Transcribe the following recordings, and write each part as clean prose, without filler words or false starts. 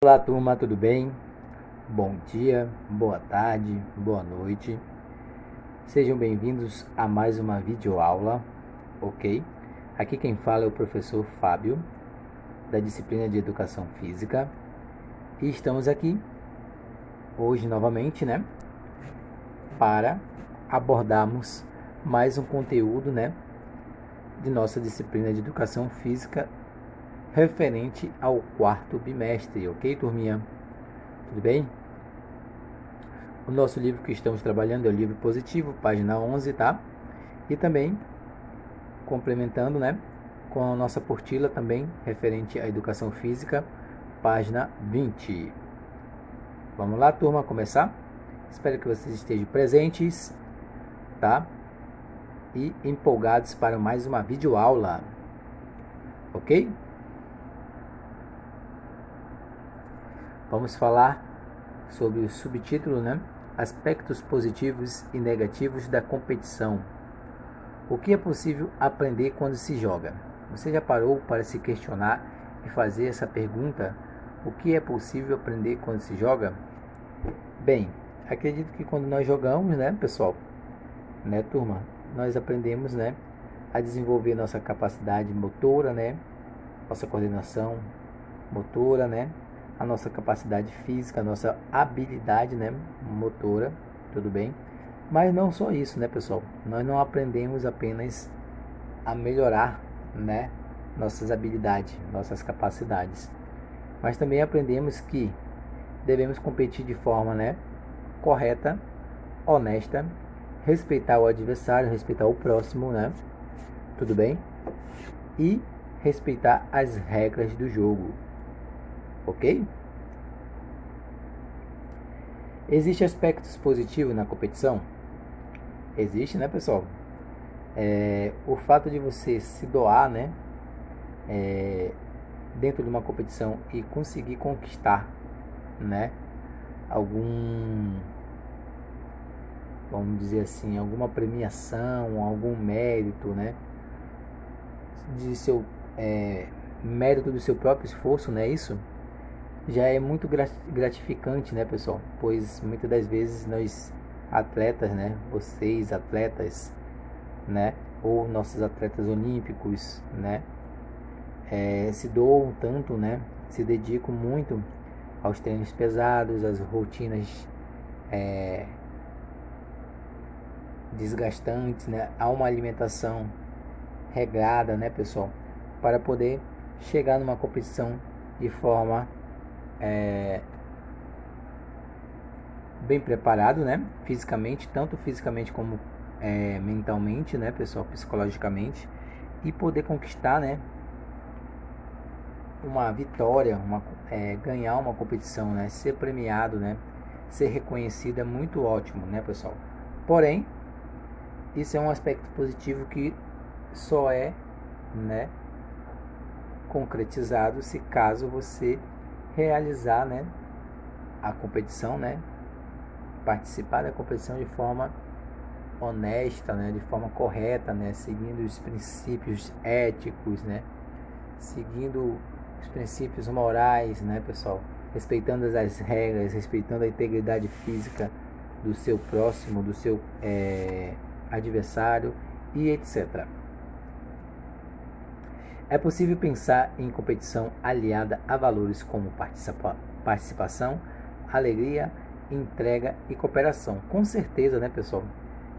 Olá turma, tudo bem? Bom dia, boa tarde, boa noite. Sejam bem-vindos a mais uma videoaula, ok? Aqui quem fala é o professor Fábio, da disciplina de Educação Física. E estamos aqui, hoje novamente, para abordarmos mais um conteúdo, de nossa disciplina de Educação Física referente ao quarto bimestre, ok, turminha? Tudo bem? O nosso livro que estamos trabalhando é o livro Positivo, página 11, tá? E também complementando, com a nossa apostila também referente à educação física, página 20. Vamos lá, turma, começar? Espero que vocês estejam presentes, tá? E empolgados para mais uma videoaula, ok? Vamos falar sobre o subtítulo, Aspectos positivos e negativos da competição. O que é possível aprender quando se joga? Você já parou para se questionar e fazer essa pergunta? O que é possível aprender quando se joga? Bem, acredito que quando nós jogamos, pessoal, turma, nós aprendemos, a desenvolver nossa capacidade motora, nossa coordenação motora, a nossa capacidade física, a nossa habilidade, motora, tudo bem? Mas não só isso, pessoal? Nós não aprendemos apenas a melhorar, nossas habilidades, nossas capacidades, mas também aprendemos que devemos competir de forma, correta, honesta, respeitar o adversário, respeitar o próximo, tudo bem? E respeitar as regras do jogo, ok? Existem aspectos positivos na competição? Existe, pessoal? O fato de você se doar, dentro de uma competição e conseguir conquistar, algum, vamos dizer assim, alguma premiação, algum mérito, de seu mérito do seu próprio esforço, isso já é muito gratificante, pessoal? Pois muitas das vezes nós atletas, vocês atletas, ou nossos atletas olímpicos, se doam tanto, se dedicam muito aos treinos pesados, às rotinas desgastantes, a uma alimentação regrada, pessoal, para poder chegar numa competição de forma bem preparado, fisicamente, tanto fisicamente como mentalmente, pessoal, psicologicamente, e poder conquistar, uma vitória, ganhar uma competição, ser premiado, ser reconhecido é muito ótimo, pessoal. Porém, isso é um aspecto positivo que só é, concretizado se caso você realizar, a competição, participar da competição de forma honesta, de forma correta, seguindo os princípios éticos, seguindo os princípios morais, pessoal, respeitando as regras, respeitando a integridade física do seu próximo, do seu adversário e etc. É possível pensar em competição aliada a valores como participação, alegria, entrega e cooperação. Com certeza, pessoal?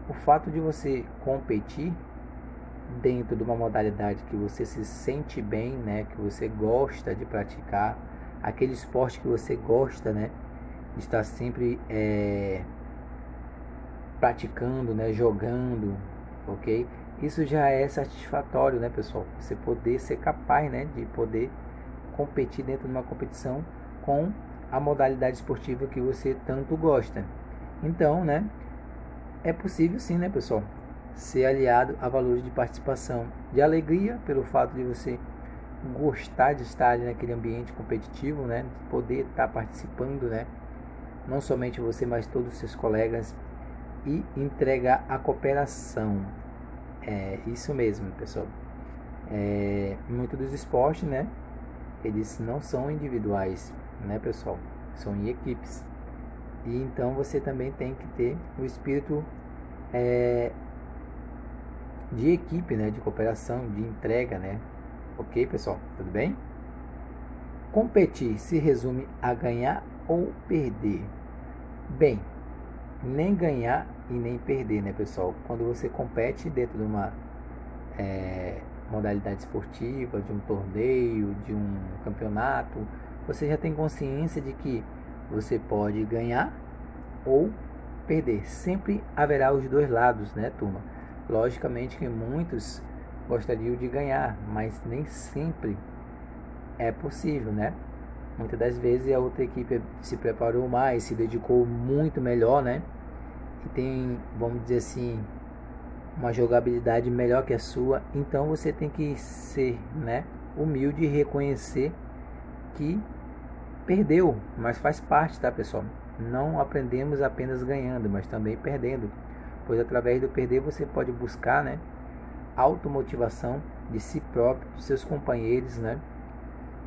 O fato de você competir dentro de uma modalidade que você se sente bem, que você gosta de praticar, aquele esporte que você gosta, de estar sempre praticando, jogando, ok? Isso já é satisfatório, pessoal? Você poder ser capaz, de poder competir dentro de uma competição com a modalidade esportiva que você tanto gosta. Então, é possível sim, pessoal, ser aliado a valores de participação, de alegria pelo fato de você gostar de estar ali naquele ambiente competitivo, de poder estar participando, não somente você, mas todos os seus colegas, e entregar a cooperação. Isso mesmo, pessoal. Muitos dos esportes, eles não são individuais, né, pessoal? São em equipes. E então você também tem que ter o espírito de equipe, né, de cooperação, de entrega, né? Ok, pessoal? Tudo bem? Competir se resume a ganhar ou perder? Bem, nem ganhar e nem perder, né, pessoal? Quando você compete dentro de uma modalidade esportiva, de um torneio, de um campeonato, você já tem consciência de que você pode ganhar ou perder. Sempre haverá os dois lados, né, turma? Logicamente que muitos gostariam de ganhar, mas nem sempre é possível, né? Muitas das vezes a outra equipe se preparou mais, se dedicou muito melhor, né? E tem, vamos dizer assim, uma jogabilidade melhor que a sua. Então você tem que ser, né, humilde e reconhecer que perdeu, mas faz parte, tá, pessoal? Não aprendemos apenas ganhando, mas também perdendo, pois através do perder você pode buscar, né, automotivação de si próprio, dos seus companheiros, né,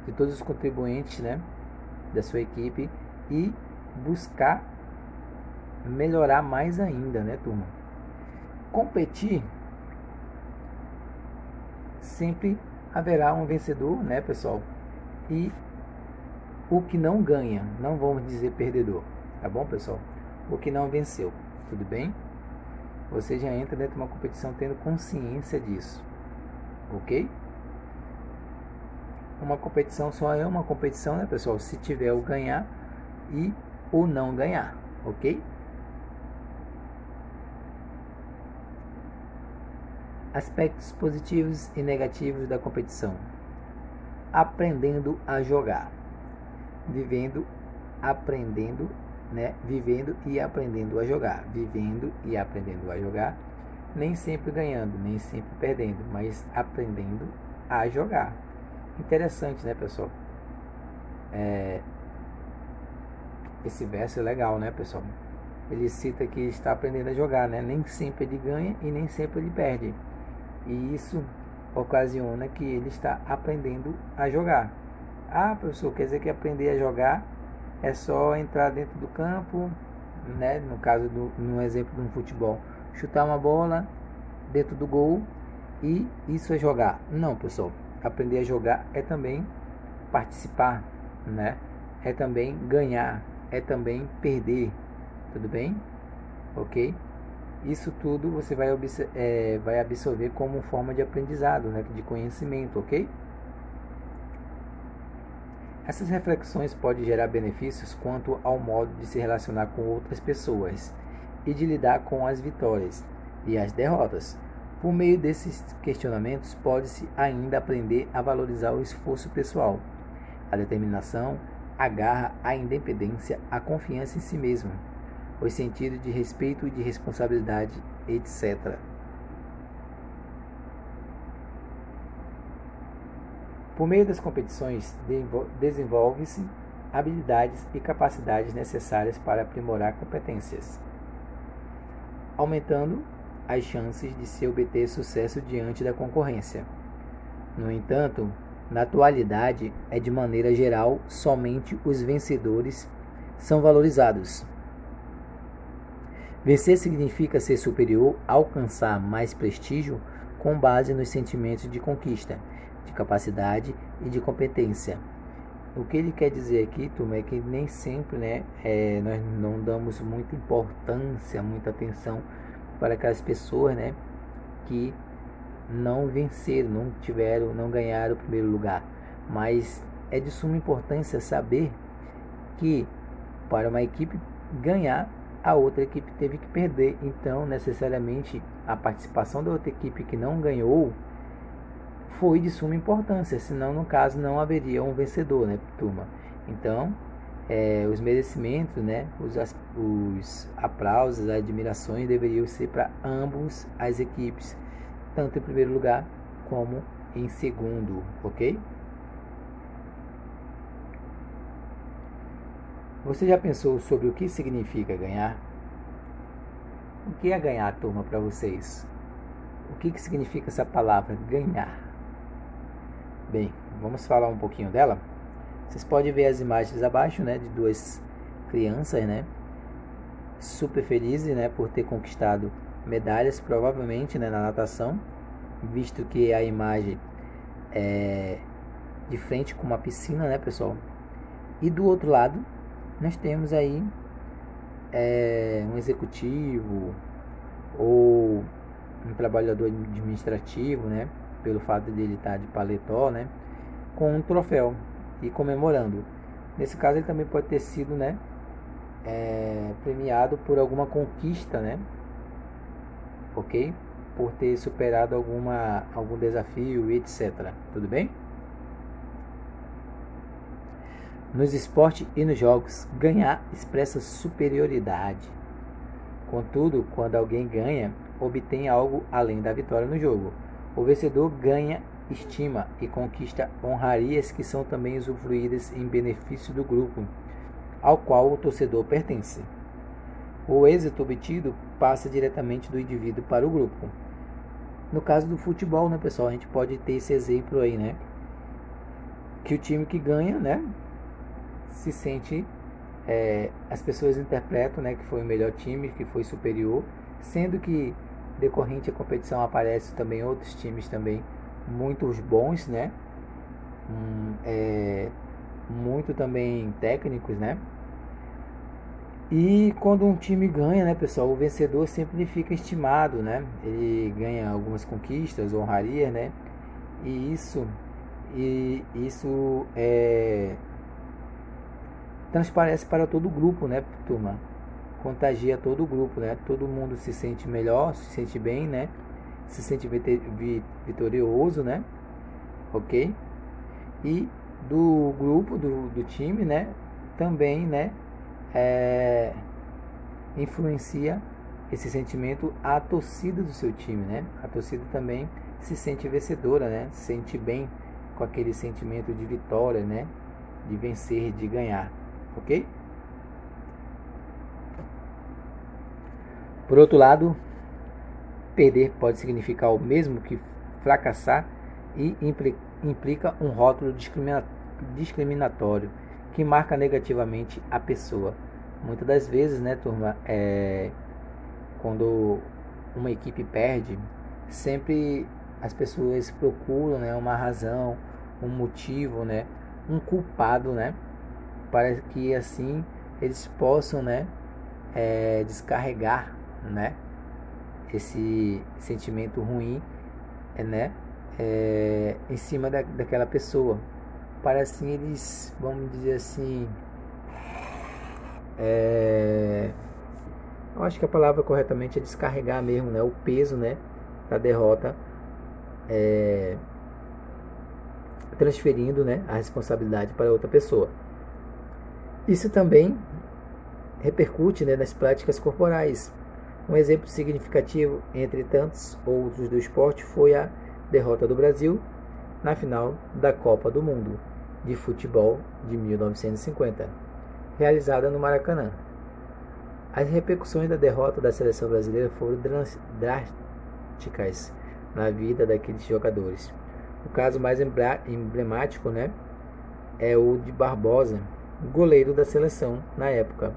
de todos os contribuintes, né, da sua equipe, e buscar melhorar mais ainda, né, turma? Competir, sempre haverá um vencedor, né, pessoal? E o que não ganha, não vamos dizer perdedor, tá bom, pessoal? O que não venceu, tudo bem? Você já entra dentro de uma competição tendo consciência disso, ok? Uma competição só é uma competição, né, pessoal? Se tiver o ganhar e o não ganhar, ok? Aspectos positivos e negativos da competição. Aprendendo a jogar. Vivendo, aprendendo, né? Vivendo e aprendendo a jogar. Vivendo e aprendendo a jogar. Nem sempre ganhando, nem sempre perdendo, mas aprendendo a jogar. Interessante, né, pessoal? Esse verso é legal, né, pessoal? Ele cita que está aprendendo a jogar, né? Nem sempre ele ganha e nem sempre ele perde. E isso ocasiona que ele está aprendendo a jogar. Ah, professor, quer dizer que aprender a jogar é só entrar dentro do campo, né? No caso, no exemplo de um futebol, chutar uma bola dentro do gol e isso é jogar. Não, pessoal. Aprender a jogar é também participar, né? É também ganhar, é também perder. Tudo bem? Ok? Isso tudo você vai absorver como forma de aprendizado, né, de conhecimento, ok? Essas reflexões podem gerar benefícios quanto ao modo de se relacionar com outras pessoas e de lidar com as vitórias e as derrotas. Por meio desses questionamentos, pode-se ainda aprender a valorizar o esforço pessoal, a determinação, a garra, a independência, a confiança em si mesmo, os sentidos de respeito e de responsabilidade, etc. Por meio das competições, desenvolve-se habilidades e capacidades necessárias para aprimorar competências, aumentando as chances de se obter sucesso diante da concorrência. No entanto, na atualidade, de maneira geral, somente os vencedores são valorizados. Vencer significa ser superior, alcançar mais prestígio com base nos sentimentos de conquista, de capacidade e de competência. O que ele quer dizer aqui, turma, é que nem sempre, né, nós não damos muita importância, muita atenção para aquelas pessoas, né, que não venceram, não ganharam o primeiro lugar. Mas é de suma importância saber que para uma equipe ganhar, a outra equipe teve que perder. Então, necessariamente, a participação da outra equipe que não ganhou foi de suma importância, senão, no caso, não haveria um vencedor, né, turma? Então, os merecimentos, né, os aplausos, as admirações deveriam ser para ambos as equipes, tanto em primeiro lugar como em segundo, ok? Você já pensou sobre o que significa ganhar? O que é ganhar, turma, para vocês? O que significa essa palavra, ganhar? Bem, vamos falar um pouquinho dela? Vocês podem ver as imagens abaixo, né, de duas crianças, né, super felizes, né, por ter conquistado medalhas, provavelmente, né, na natação, visto que a imagem é de frente com uma piscina, né, pessoal? E do outro lado, nós temos aí um executivo ou um trabalhador administrativo, né, pelo fato dele estar de paletó, né, com um troféu e comemorando. Nesse caso, ele também pode ter sido, né, premiado por alguma conquista, né, ok? Por ter superado algum desafio, etc. Tudo bem? Nos esportes e nos jogos, ganhar expressa superioridade. Contudo, quando alguém ganha, obtém algo além da vitória no jogo. O vencedor ganha estima e conquista honrarias que são também usufruídas em benefício do grupo ao qual o torcedor pertence. O êxito obtido passa diretamente do indivíduo para o grupo. No caso do futebol, né, pessoal, a gente pode ter esse exemplo aí, né, que o time que ganha, né, se sente, as pessoas interpretam, né, que foi o melhor time, que foi superior, sendo que decorrente a competição aparecem também outros times também muito bons, né, muito também técnicos, né. E quando um time ganha, né, pessoal, o vencedor sempre fica estimado, né, ele ganha algumas conquistas, honrarias, né, e isso transparece para todo o grupo, né, turma? Contagia todo o grupo, né? Todo mundo se sente melhor, se sente bem, né? Se sente vitorioso, né? Ok? E do grupo, do time, né? Também, né? Influencia esse sentimento a torcida do seu time, né? A torcida também se sente vencedora, né? Se sente bem com aquele sentimento de vitória, né? De vencer, de ganhar. Ok? Por outro lado, perder pode significar o mesmo que fracassar e implica um rótulo discriminatório que marca negativamente a pessoa. Muitas das vezes, né, turma, quando uma equipe perde, sempre as pessoas procuram, né, uma razão, um motivo, né, um culpado, né, para que assim eles possam, né, descarregar, né, esse sentimento ruim, né, em cima daquela pessoa, para assim eles, vamos dizer assim, eu acho que a palavra corretamente é descarregar mesmo, né, o peso, né, da derrota, transferindo, né, a responsabilidade para outra pessoa. Isso também repercute, né, nas práticas corporais. Um exemplo significativo, entre tantos outros do esporte, foi a derrota do Brasil na final da Copa do Mundo de Futebol de 1950, realizada no Maracanã. As repercussões da derrota da seleção brasileira foram drásticas na vida daqueles jogadores. O caso mais emblemático, né, é o de Barbosa, goleiro da seleção na época.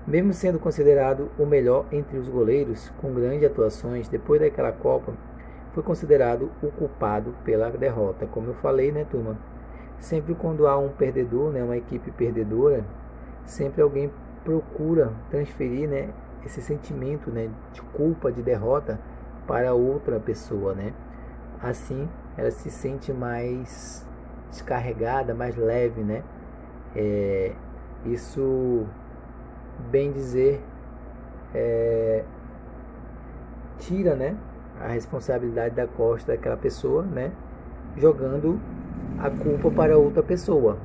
Mesmo sendo considerado o melhor entre os goleiros, com grandes atuações, depois daquela Copa, foi considerado o culpado pela derrota. Como eu falei, né, turma? Sempre quando há um perdedor, né, uma equipe perdedora, sempre alguém procura transferir, né, esse sentimento, né, de culpa, de derrota para outra pessoa, né? Assim, ela se sente mais descarregada, mais leve, né? Isso, bem dizer, tira, né, a responsabilidade da costa daquela pessoa, né, jogando a culpa para outra pessoa.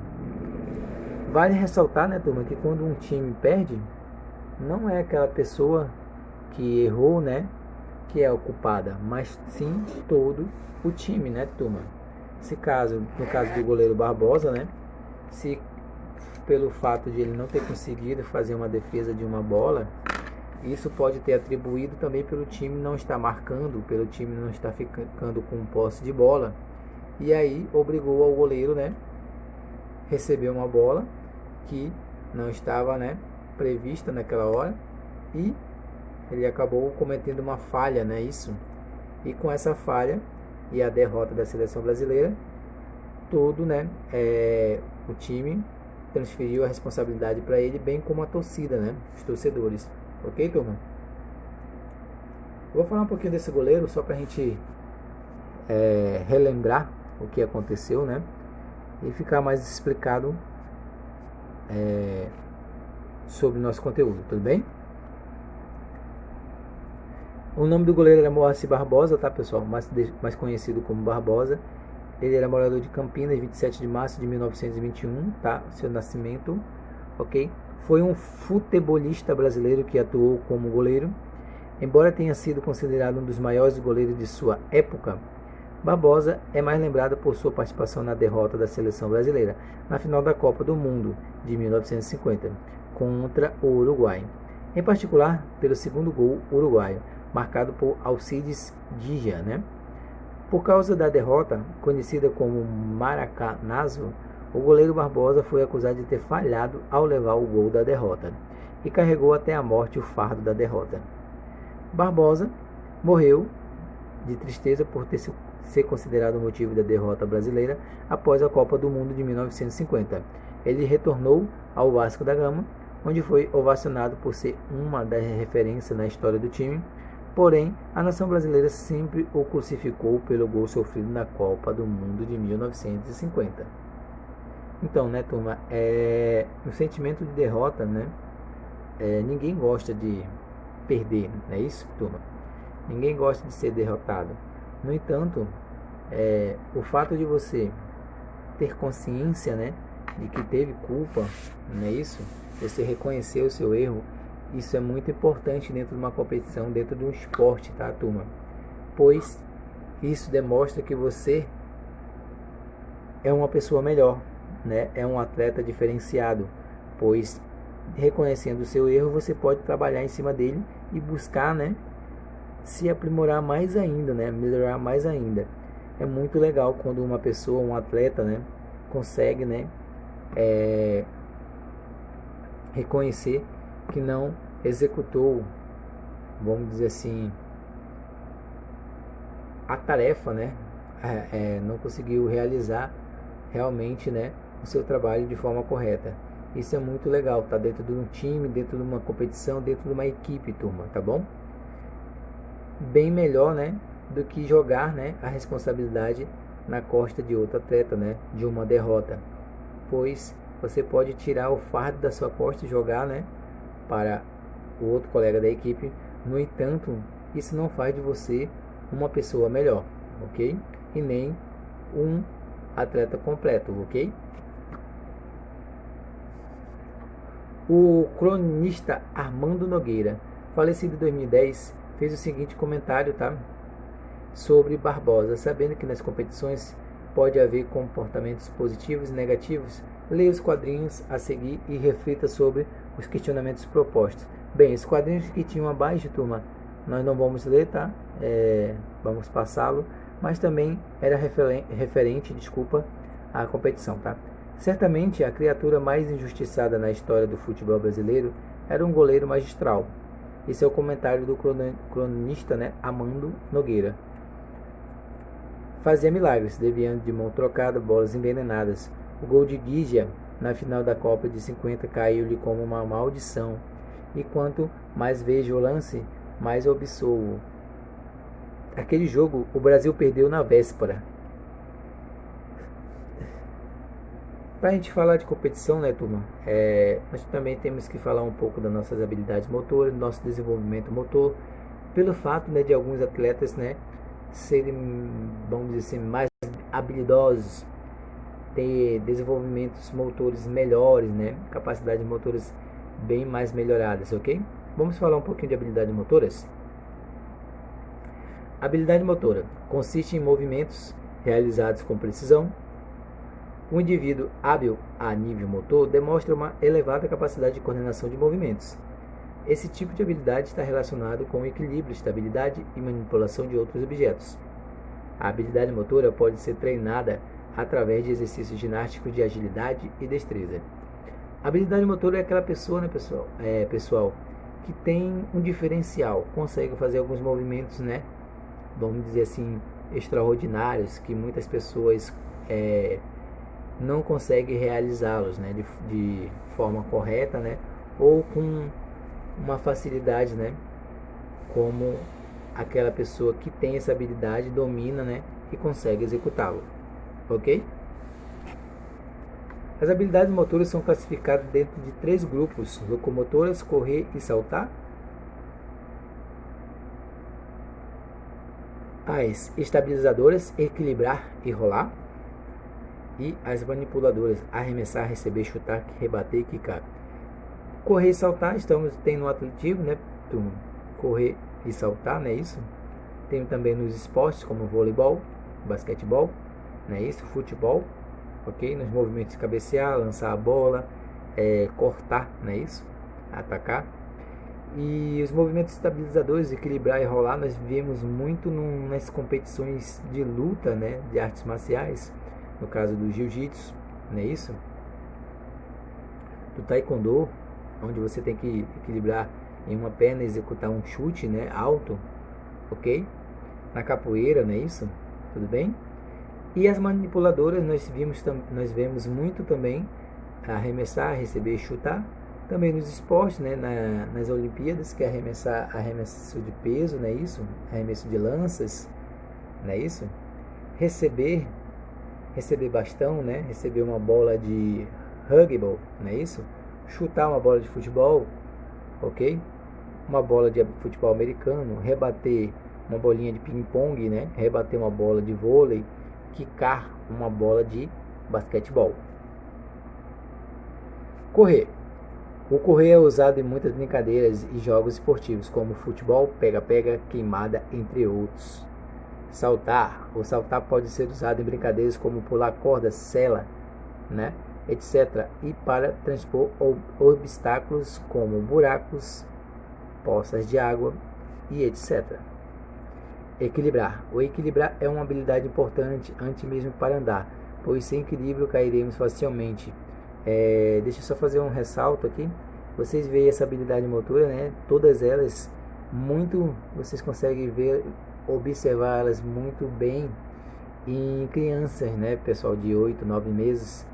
Vale ressaltar, né, turma, que quando um time perde, não é aquela pessoa que errou, né, que é a culpada, mas sim todo o time, né, turma? No caso do goleiro Barbosa, né, se pelo fato de ele não ter conseguido fazer uma defesa de uma bola, isso pode ter atribuído também pelo time não estar marcando, pelo time não estar ficando com posse de bola, e aí obrigou ao goleiro, né, recebeu uma bola que não estava, né, prevista naquela hora e ele acabou cometendo uma falha, né, isso. E com essa falha e a derrota da seleção brasileira, todo, né, o time transferiu a responsabilidade para ele, bem como a torcida, né, os torcedores. Ok, turma? Eu vou falar um pouquinho desse goleiro só para a gente relembrar o que aconteceu, né, e ficar mais explicado sobre o nosso conteúdo, tudo bem? O nome do goleiro era Moacir Barbosa, tá, pessoal? Mais conhecido como Barbosa. Ele era morador de Campinas, 27 de março de 1921, tá? Seu nascimento, ok? Foi um futebolista brasileiro que atuou como goleiro. Embora tenha sido considerado um dos maiores goleiros de sua época, Barbosa é mais lembrado por sua participação na derrota da seleção brasileira na final da Copa do Mundo de 1950 contra o Uruguai. Em particular, pelo segundo gol uruguaio, marcado por Alcides Digia, né? Por causa da derrota, conhecida como Maracanazo, o goleiro Barbosa foi acusado de ter falhado ao levar o gol da derrota e carregou até a morte o fardo da derrota. Barbosa morreu de tristeza por ser considerado o motivo da derrota brasileira após a Copa do Mundo de 1950. Ele retornou ao Vasco da Gama, onde foi ovacionado por ser uma das referências na história do time. Porém, a nação brasileira sempre o crucificou pelo gol sofrido na Copa do Mundo de 1950. Então, né, turma, um sentimento de derrota, né? Ninguém gosta de perder, não é isso, turma? Ninguém gosta de ser derrotado. No entanto, o fato de você ter consciência, né, de que teve culpa, não é isso? Você reconhecer o seu erro. Isso é muito importante dentro de uma competição, dentro de um esporte, tá, turma? Pois isso demonstra que você é uma pessoa melhor, né? É um atleta diferenciado, pois reconhecendo o seu erro, você pode trabalhar em cima dele e buscar, né, se aprimorar mais ainda, né? Melhorar mais ainda. É muito legal quando uma pessoa, um atleta, né, consegue, né, reconhecer que não executou, vamos dizer assim, a tarefa, né? Não conseguiu realizar realmente, né, o seu trabalho de forma correta. Isso é muito legal, tá? Dentro de um time, dentro de uma competição, dentro de uma equipe, turma, tá bom? Bem melhor, né, do que jogar, né, a responsabilidade na costa de outro atleta, né, de uma derrota, pois você pode tirar o fardo da sua costa e jogar, né, para o outro colega da equipe. No entanto, isso não faz de você uma pessoa melhor, ok? E nem um atleta completo, ok? O cronista Armando Nogueira, falecido em 2010, fez o seguinte comentário, tá? Sobre Barbosa: sabendo que nas competições pode haver comportamentos positivos e negativos, leia os quadrinhos a seguir e reflita sobre os questionamentos propostos. Bem, os quadrinhos que tinham abaixo, turma, nós não vamos ler, tá? Vamos passá-lo, mas também era referente, à competição, tá? Certamente a criatura mais injustiçada na história do futebol brasileiro era um goleiro magistral. Esse é o comentário do cronista, né, Armando Nogueira. Fazia milagres, desviando de mão trocada bolas envenenadas. O gol de Guigia na final da Copa de 50 caiu-lhe como uma maldição. E quanto mais vejo o lance, mais observo. Aquele jogo o Brasil perdeu na véspera. Para a gente falar de competição, né, turma, nós também temos que falar um pouco das nossas habilidades motoras, do nosso desenvolvimento motor, pelo fato, né, de alguns atletas, né, serem, vamos dizer assim, mais habilidosos, ter desenvolvimentos motores melhores, né, capacidades motoras bem mais melhoradas, ok? Vamos falar um pouquinho de habilidades motoras? Habilidade motora consiste em movimentos realizados com precisão. Um indivíduo hábil a nível motor demonstra uma elevada capacidade de coordenação de movimentos. Esse tipo de habilidade está relacionado com o equilíbrio, estabilidade e manipulação de outros objetos. A habilidade motora pode ser treinada através de exercícios ginásticos de agilidade e destreza. Habilidade motora é aquela pessoa, né, pessoal, que tem um diferencial, consegue fazer alguns movimentos, né, vamos dizer assim, extraordinários, que muitas pessoas não conseguem realizá-los, né, de forma correta, né, ou com uma facilidade, né, como aquela pessoa que tem essa habilidade, domina, né, e consegue executá-lo, ok? As habilidades motoras são classificadas dentro de 3 grupos: locomotoras, correr e saltar. As estabilizadoras, equilibrar e rolar. E as manipuladoras, arremessar, receber, chutar, rebater e quicar. Correr e saltar, tem no atletismo, né, turma? Correr e saltar, não é isso? Tem também nos esportes como voleibol, basquetebol, não é isso? Futebol, ok? Nos movimentos de cabecear, lançar a bola, cortar, não é isso? Atacar. E os movimentos estabilizadores, equilibrar e rolar, nós vemos muito nas competições de luta, né, de artes marciais, no caso do jiu-jitsu, não é isso? Do taekwondo, onde você tem que equilibrar em uma perna e executar um chute, né, alto, ok? Na capoeira, não é isso? Tudo bem? E as manipuladoras nós vemos muito também arremessar, receber e chutar. Também nos esportes, né, nas Olimpíadas, que é arremesso de peso, não é isso? Arremesso de lanças, não é isso? Receber bastão, né? Receber uma bola de rugby, não é isso? Chutar uma bola de futebol, ok? Uma bola de futebol americano, rebater uma bolinha de ping-pong, né? Rebater uma bola de vôlei, quicar uma bola de basquetebol. Correr. O correr é usado em muitas brincadeiras e jogos esportivos, como futebol, pega-pega, queimada, entre outros. Saltar. O saltar pode ser usado em brincadeiras como pular corda, sela, né, etc. E para transpor obstáculos como buracos, poças de água e etc. Equilibrar. O equilibrar é uma habilidade importante antes mesmo para andar, pois sem equilíbrio cairemos facilmente. Deixa eu só fazer um ressalto aqui. Vocês veem essa habilidade motora, né? Todas elas, vocês conseguem observar elas muito bem em crianças, né, pessoal, de 8, 9 meses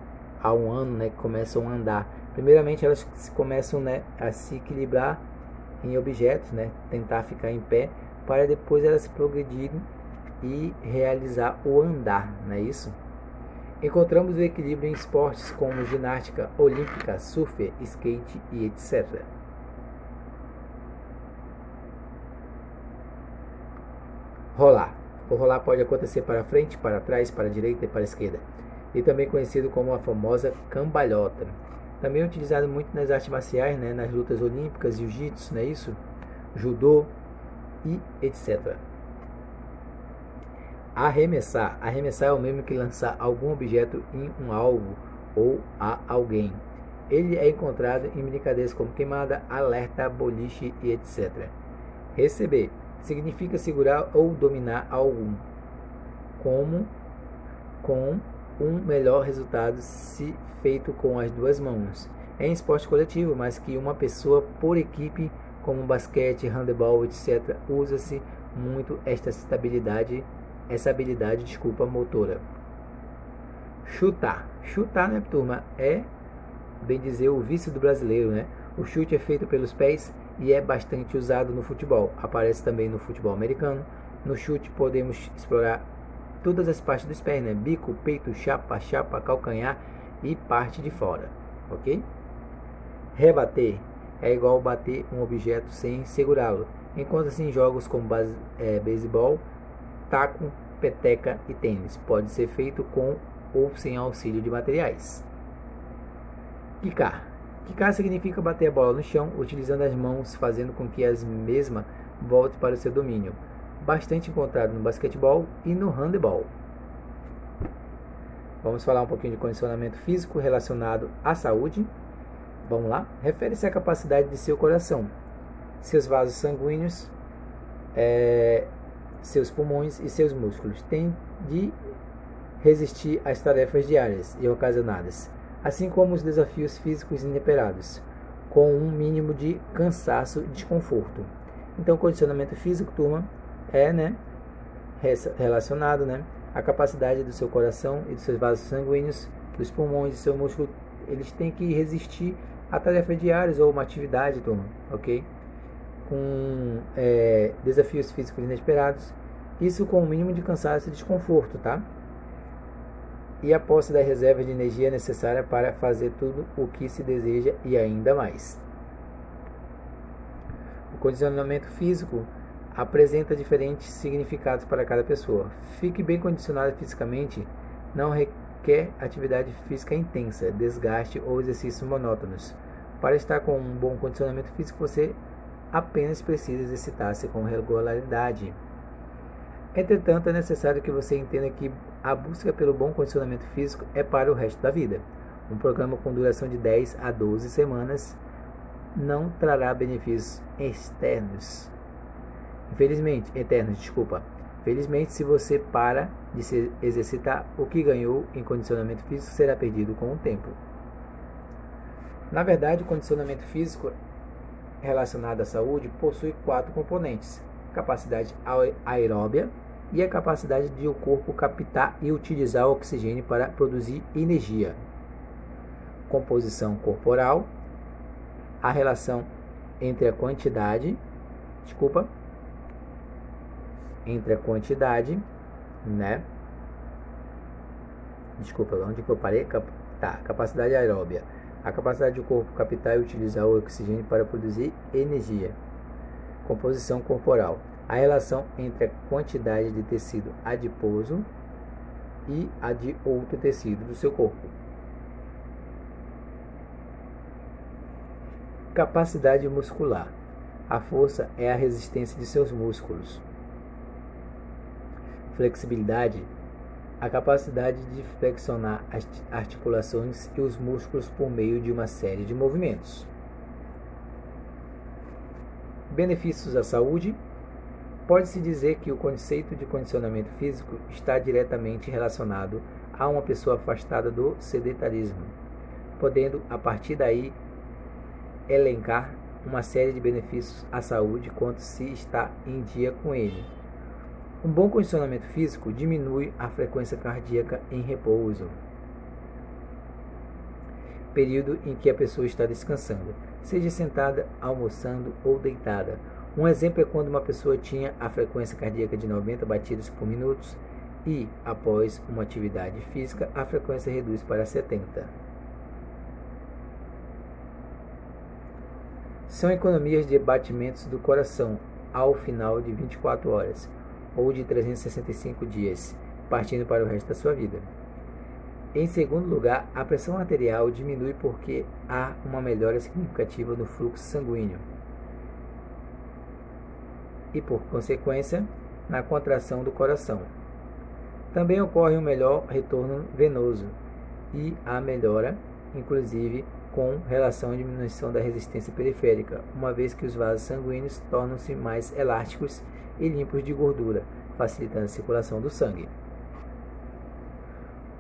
a 1 ano, né, que começam a andar. Primeiramente elas começam, né, a se equilibrar em objetos, né, tentar ficar em pé, para depois elas progredirem e realizar o andar, não é isso? Encontramos o equilíbrio em esportes como ginástica olímpica, surf, skate e etc. Rolar. O rolar pode acontecer para frente, para trás, para a direita e para a esquerda, e também conhecido como a famosa cambalhota. Também é utilizado muito nas artes marciais, né, nas lutas olímpicas, jiu-jitsu, não é isso? Judô e etc. Arremessar. Arremessar é o mesmo que lançar algum objeto em um alvo ou a alguém. Ele é encontrado em brincadeiras como queimada, alerta, boliche e etc. Receber significa segurar ou dominar algo, com um melhor resultado se feito com as 2 mãos. É em esporte coletivo, mas que uma pessoa por equipe, como basquete, handebol, etc., usa-se muito essa habilidade motora. Chutar. Chutar, né, turma, é, bem dizer, o vício do brasileiro, né? O chute é feito pelos pés e é bastante usado no futebol. Aparece também no futebol americano. No chute podemos explorar todas as partes dos pés, né? Bico, peito, chapa, calcanhar e parte de fora, ok? Rebater é igual bater um objeto sem segurá-lo. Encontra-se em jogos como beisebol, taco, peteca e tênis. Pode ser feito com ou sem auxílio de materiais. Quicar. Quicar significa bater a bola no chão, utilizando as mãos, fazendo com que as mesmas voltem para o seu domínio. Bastante encontrado no basquetebol e no handebol. Vamos falar um pouquinho de condicionamento físico relacionado à saúde. Vamos lá? Refere-se à capacidade de seu coração, seus vasos sanguíneos, seus pulmões e seus músculos. Tem de resistir às tarefas diárias e ocasionadas, assim como os desafios físicos inesperados, com um mínimo de cansaço e desconforto. Então, o condicionamento físico, turma, é relacionado à capacidade do seu coração e dos seus vasos sanguíneos, dos pulmões e seu músculo. Eles têm que resistir a tarefas diárias ou uma atividade, turma, ok? Com desafios físicos inesperados, isso com o mínimo de cansaço e desconforto, tá? E a posse das reservas de energia necessária para fazer tudo o que se deseja e ainda mais. O condicionamento físico apresenta diferentes significados para cada pessoa. Fique bem condicionado fisicamente não requer atividade física intensa, desgaste ou exercícios monótonos. Para estar com um bom condicionamento físico, você apenas precisa exercitar-se com regularidade. Entretanto, é necessário que você entenda que a busca pelo bom condicionamento físico é para o resto da vida. Um programa com duração de 10 a 12 semanas não trará benefícios eternos, Felizmente, se você para de se exercitar, o que ganhou em condicionamento físico será perdido com o tempo. Na verdade, o condicionamento físico relacionado à saúde possui 4 componentes: capacidade aeróbia e a capacidade de o corpo captar e utilizar o oxigênio para produzir energia. Composição corporal, a relação entre a quantidade, onde que eu parei? Capacidade aeróbia. A capacidade do corpo captar e utilizar o oxigênio para produzir energia. Composição corporal. A relação entre a quantidade de tecido adiposo e a de outro tecido do seu corpo. Capacidade muscular. A força é a resistência de seus músculos. Flexibilidade. A capacidade de flexionar as articulações e os músculos por meio de uma série de movimentos. Benefícios à saúde. Pode-se dizer que o conceito de condicionamento físico está diretamente relacionado a uma pessoa afastada do sedentarismo, podendo, a partir daí, elencar uma série de benefícios à saúde quando se está em dia com ele. Um bom condicionamento físico diminui a frequência cardíaca em repouso, período em que a pessoa está descansando, seja sentada, almoçando ou deitada. Um exemplo é quando uma pessoa tinha a frequência cardíaca de 90 batidas por minuto e, após uma atividade física, a frequência reduz para 70. São economias de batimentos do coração ao final de 24 horas ou de 365 dias, partindo para o resto da sua vida. Em segundo lugar, a pressão arterial diminui porque há uma melhora significativa no fluxo sanguíneo e, por consequência, na contração do coração. Também ocorre um melhor retorno venoso e a melhora, inclusive, com relação à diminuição da resistência periférica, uma vez que os vasos sanguíneos tornam-se mais elásticos e limpos de gordura, facilitando a circulação do sangue.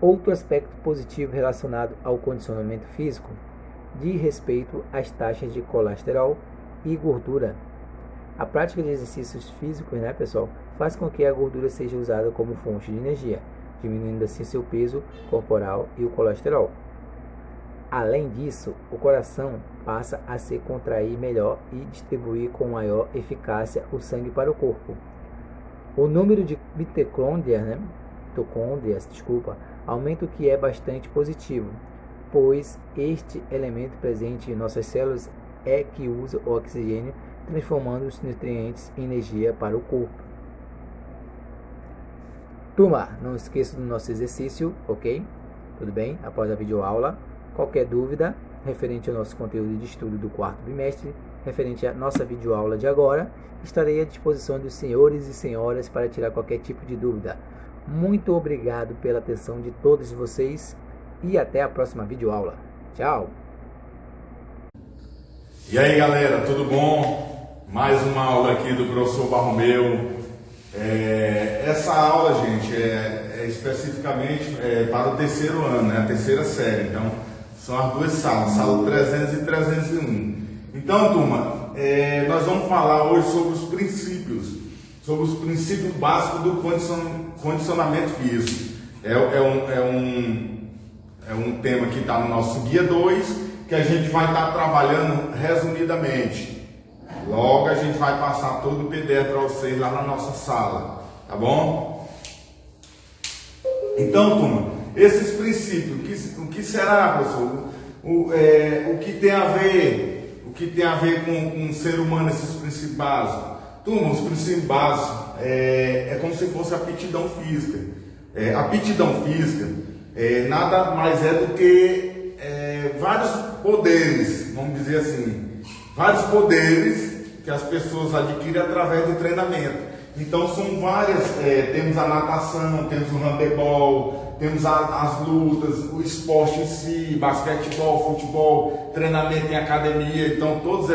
Outro aspecto positivo relacionado ao condicionamento físico diz respeito às taxas de colesterol e gordura. A prática de exercícios físicos, pessoal, faz com que a gordura seja usada como fonte de energia, diminuindo assim seu peso corporal e o colesterol. Além disso, o coração passa a se contrair melhor e distribuir com maior eficácia o sangue para o corpo. O número de mitocôndrias, aumenta, o que é bastante positivo, pois este elemento presente em nossas células é que usa o oxigênio, transformando os nutrientes em energia para o corpo. Turma, não esqueça do nosso exercício, ok? Tudo bem? Após a videoaula. Qualquer dúvida referente ao nosso conteúdo de estudo do 4º bimestre, referente à nossa videoaula de agora, estarei à disposição dos senhores e senhoras para tirar qualquer tipo de dúvida. Muito obrigado pela atenção de todos vocês e até a próxima videoaula. Tchau! E aí, galera, tudo bom? Mais uma aula aqui do professor Barromeu. Essa aula, gente, especificamente para o terceiro ano, né, a terceira série. Então, são as duas salas, sala 300 e 301. Então, turma, nós vamos falar hoje sobre os princípios básicos do condicionamento físico. É um tema que está no nosso guia 2, que a gente vai estar trabalhando resumidamente. Logo a gente vai passar todo o PDF para vocês lá na nossa sala, tá bom? Então, turma, esses princípios, o que será, professor? O que tem a ver com o ser humano, esses princípios básicos? Turma, os princípios básicos é como se fosse a aptidão física. A aptidão física nada mais é do que vários poderes, vamos dizer assim, vários poderes que as pessoas adquirem através do treinamento. Então são várias, temos a natação, temos o handebol, temos as lutas, o esporte em si, basquetebol, futebol, treinamento em academia. Então todos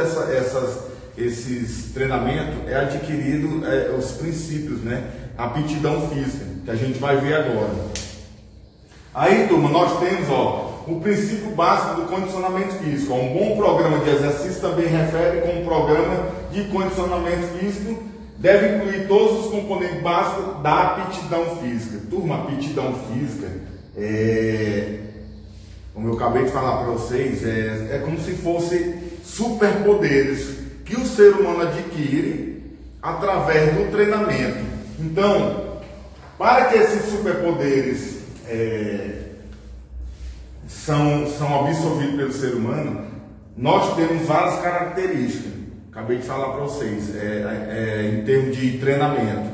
esses treinamentos é adquirido os princípios, né? A aptidão física, que a gente vai ver agora. Aí, turma, nós temos o princípio básico do condicionamento físico. Um bom programa de exercício também refere com um programa de condicionamento físico deve incluir todos os componentes básicos da aptidão física. Turma, aptidão física como eu acabei de falar para vocês, é como se fosse superpoderes que o ser humano adquire através do treinamento. Então, para que esses superpoderes são absorvidos pelo ser humano, nós temos várias características. Acabei de falar para vocês, em termos de treinamento,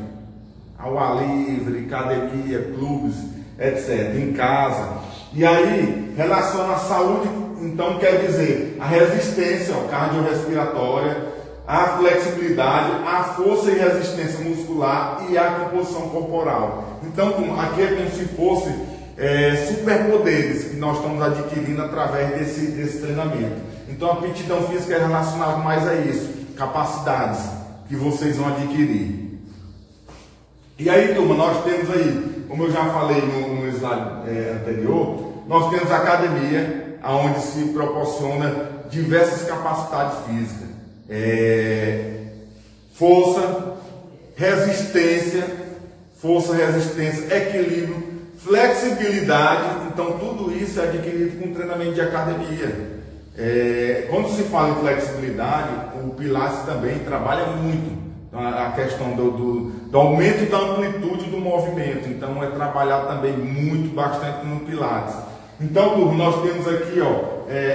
ao ar livre, academia, clubes, etc., em casa. E aí, relaciona a saúde, então quer dizer a resistência cardiorrespiratória, a flexibilidade, a força e resistência muscular e a composição corporal. Então, aqui é como se fosse superpoderes que nós estamos adquirindo através desse treinamento. Então, a aptidão física é relacionada mais a isso, capacidades que vocês vão adquirir. E aí, turma, nós temos aí, como eu já falei no slide anterior, nós temos a academia, onde se proporciona diversas capacidades físicas. Força, resistência, equilíbrio, flexibilidade. Então tudo isso é adquirido com treinamento de academia. Quando se fala em flexibilidade, o Pilates também trabalha muito a questão do aumento da amplitude do movimento. Então é trabalhado também bastante no Pilates. Então, turma, nós temos aqui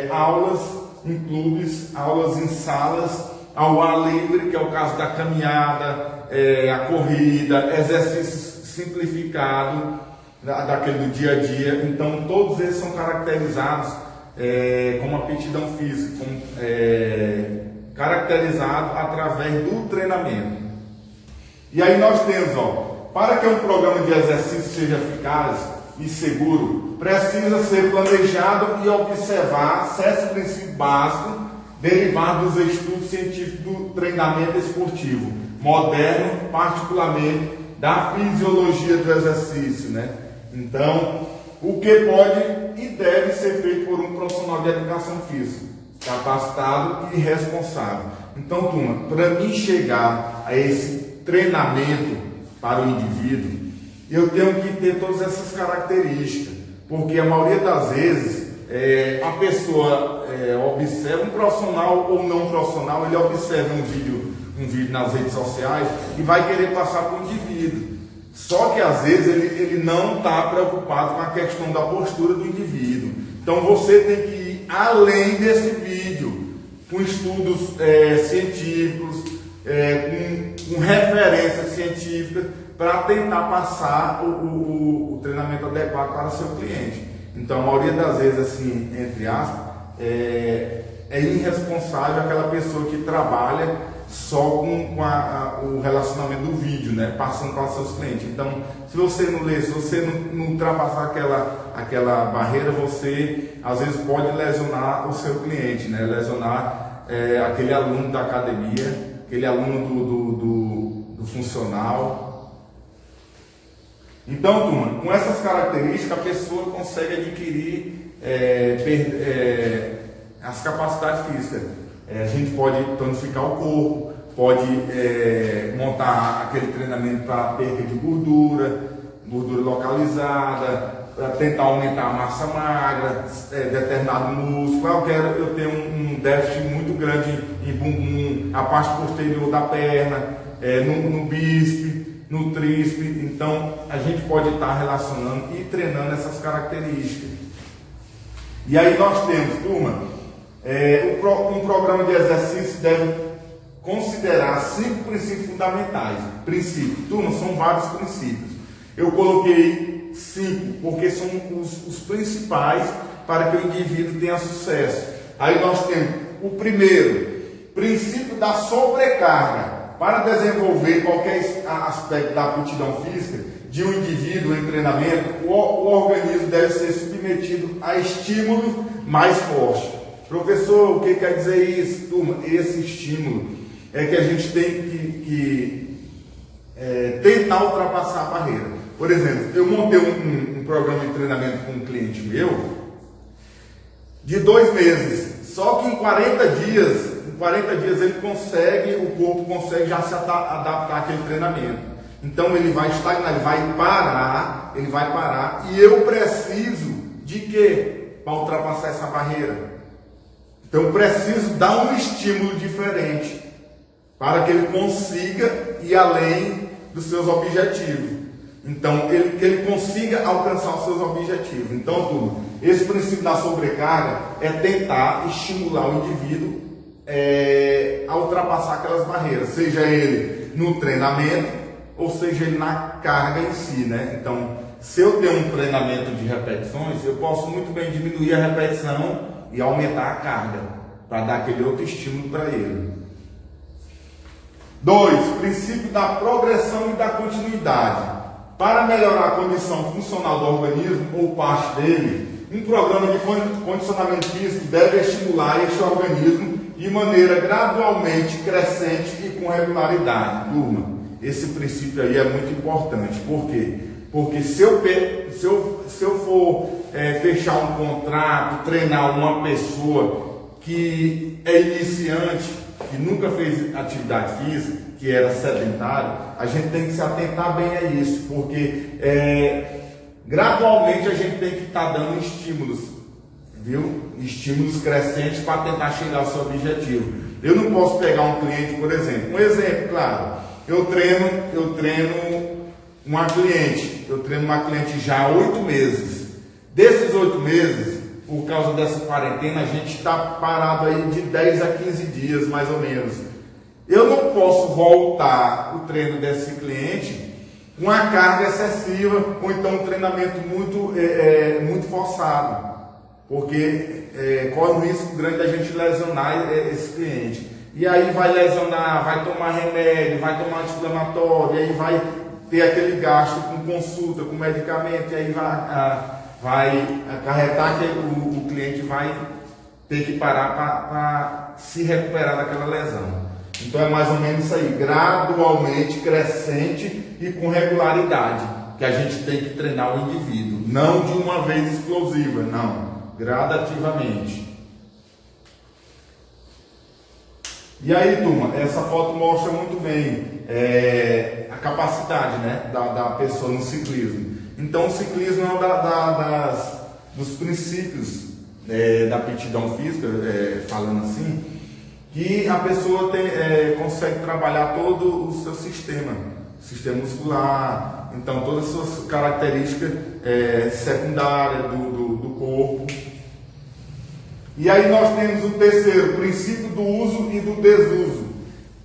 aulas em clubes, aulas em salas, ao ar livre, que é o caso da caminhada, a corrida, exercícios simplificados, daquele do dia a dia. Então, todos eles são caracterizados como aptidão física, caracterizado através do treinamento. E aí nós temos, para que um programa de exercício seja eficaz e seguro, precisa ser planejado e observar 7 princípios básicos derivados dos estudos científicos do treinamento esportivo moderno, particularmente da fisiologia do exercício, né? Então, o que pode e deve ser feito por um profissional de educação física, capacitado e responsável. Então, turma, para mim chegar a esse treinamento para o indivíduo, eu tenho que ter todas essas características, porque a maioria das vezes a pessoa observa, um profissional ou não profissional, ele observa um vídeo nas redes sociais e vai querer passar para o indivíduo. Só que às vezes ele não está preocupado com a questão da postura do indivíduo. Então você tem que ir além desse vídeo, com estudos científicos, com referências científicas, para tentar passar o treinamento adequado para o seu cliente. Então, a maioria das vezes, assim, entre aspas, é irresponsável aquela pessoa que trabalha só com o relacionamento do vídeo, né, passando para os seus clientes. Então, se você não ler, se você não ultrapassar aquela barreira, você às vezes pode lesionar o seu cliente, né, lesionar aquele aluno da academia, aquele aluno do funcional. Então, turma, com essas características, a pessoa consegue adquirir as capacidades físicas. A gente pode tonificar o corpo, pode montar aquele treinamento para perda de gordura localizada, para tentar aumentar a massa magra, determinado músculo. Eu tenho um déficit muito grande em bumbum, a parte posterior da perna, no bíceps, no tríceps. Então a gente pode estar relacionando e treinando essas características. E aí nós temos, turma, um programa de exercício deve considerar 5 princípios fundamentais. Princípios, turma, são vários princípios. Eu coloquei 5 porque são os principais para que o indivíduo tenha sucesso. Aí nós temos o primeiro, princípio da sobrecarga. Para desenvolver qualquer aspecto da aptidão física de um indivíduo em treinamento, o organismo deve ser submetido a estímulos mais fortes. Professor, o que quer dizer isso? Turma, esse estímulo é que a gente tem que tentar ultrapassar a barreira. Por exemplo, eu montei um programa de treinamento com um cliente meu de 2 meses, só que em 40 dias o corpo consegue já se adaptar àquele treinamento. Então ele vai estagnar, ele vai parar, e eu preciso de quê? Para ultrapassar essa barreira. Então eu preciso dar um estímulo diferente para que ele consiga ir além dos seus objetivos. Então, que ele consiga alcançar os seus objetivos. Então, turma, esse princípio da sobrecarga é tentar estimular o indivíduo a ultrapassar aquelas barreiras, seja ele no treinamento ou seja ele na carga em si, né? Então, se eu tenho um treinamento de repetições, eu posso muito bem diminuir a repetição e aumentar a carga, para dar aquele outro estímulo para ele. 2. Princípio da progressão e da continuidade. Para melhorar a condição funcional do organismo ou parte dele, um programa de condicionamento físico deve estimular este organismo de maneira gradualmente crescente e com regularidade. Turma, esse princípio aí é muito importante. Por quê? Porque se eu for fechar um contrato, treinar uma pessoa que é iniciante, que nunca fez atividade física, que era sedentário, a gente tem que se atentar bem a isso, porque gradualmente a gente tem que estar dando estímulos, viu? Estímulos crescentes para tentar chegar ao seu objetivo. Eu não posso pegar um cliente, por exemplo, claro, eu treino uma cliente já há 8 meses. Desses 8 meses, por causa dessa quarentena, a gente está parado aí de 10 a 15 dias, mais ou menos. Eu não posso voltar o treino desse cliente com uma carga excessiva ou então um treinamento muito forçado, porque corre um risco grande da gente lesionar esse cliente. E aí vai lesionar, vai tomar remédio, vai tomar anti-inflamatório, e aí vai ter aquele gasto com consulta, com medicamento, e aí vai acarretar que o cliente vai ter que parar para se recuperar daquela lesão. Então é mais ou menos isso aí, gradualmente crescente e com regularidade, que a gente tem que treinar o indivíduo, não de uma vez explosiva, não, gradativamente. E aí, turma, essa foto mostra muito bem a capacidade, né, da pessoa no ciclismo. Então o ciclismo é um dos princípios da aptidão física, falando assim, que a pessoa consegue trabalhar todo o seu sistema muscular, então todas as suas características secundárias do corpo. E aí nós temos o terceiro, princípio do uso e do desuso.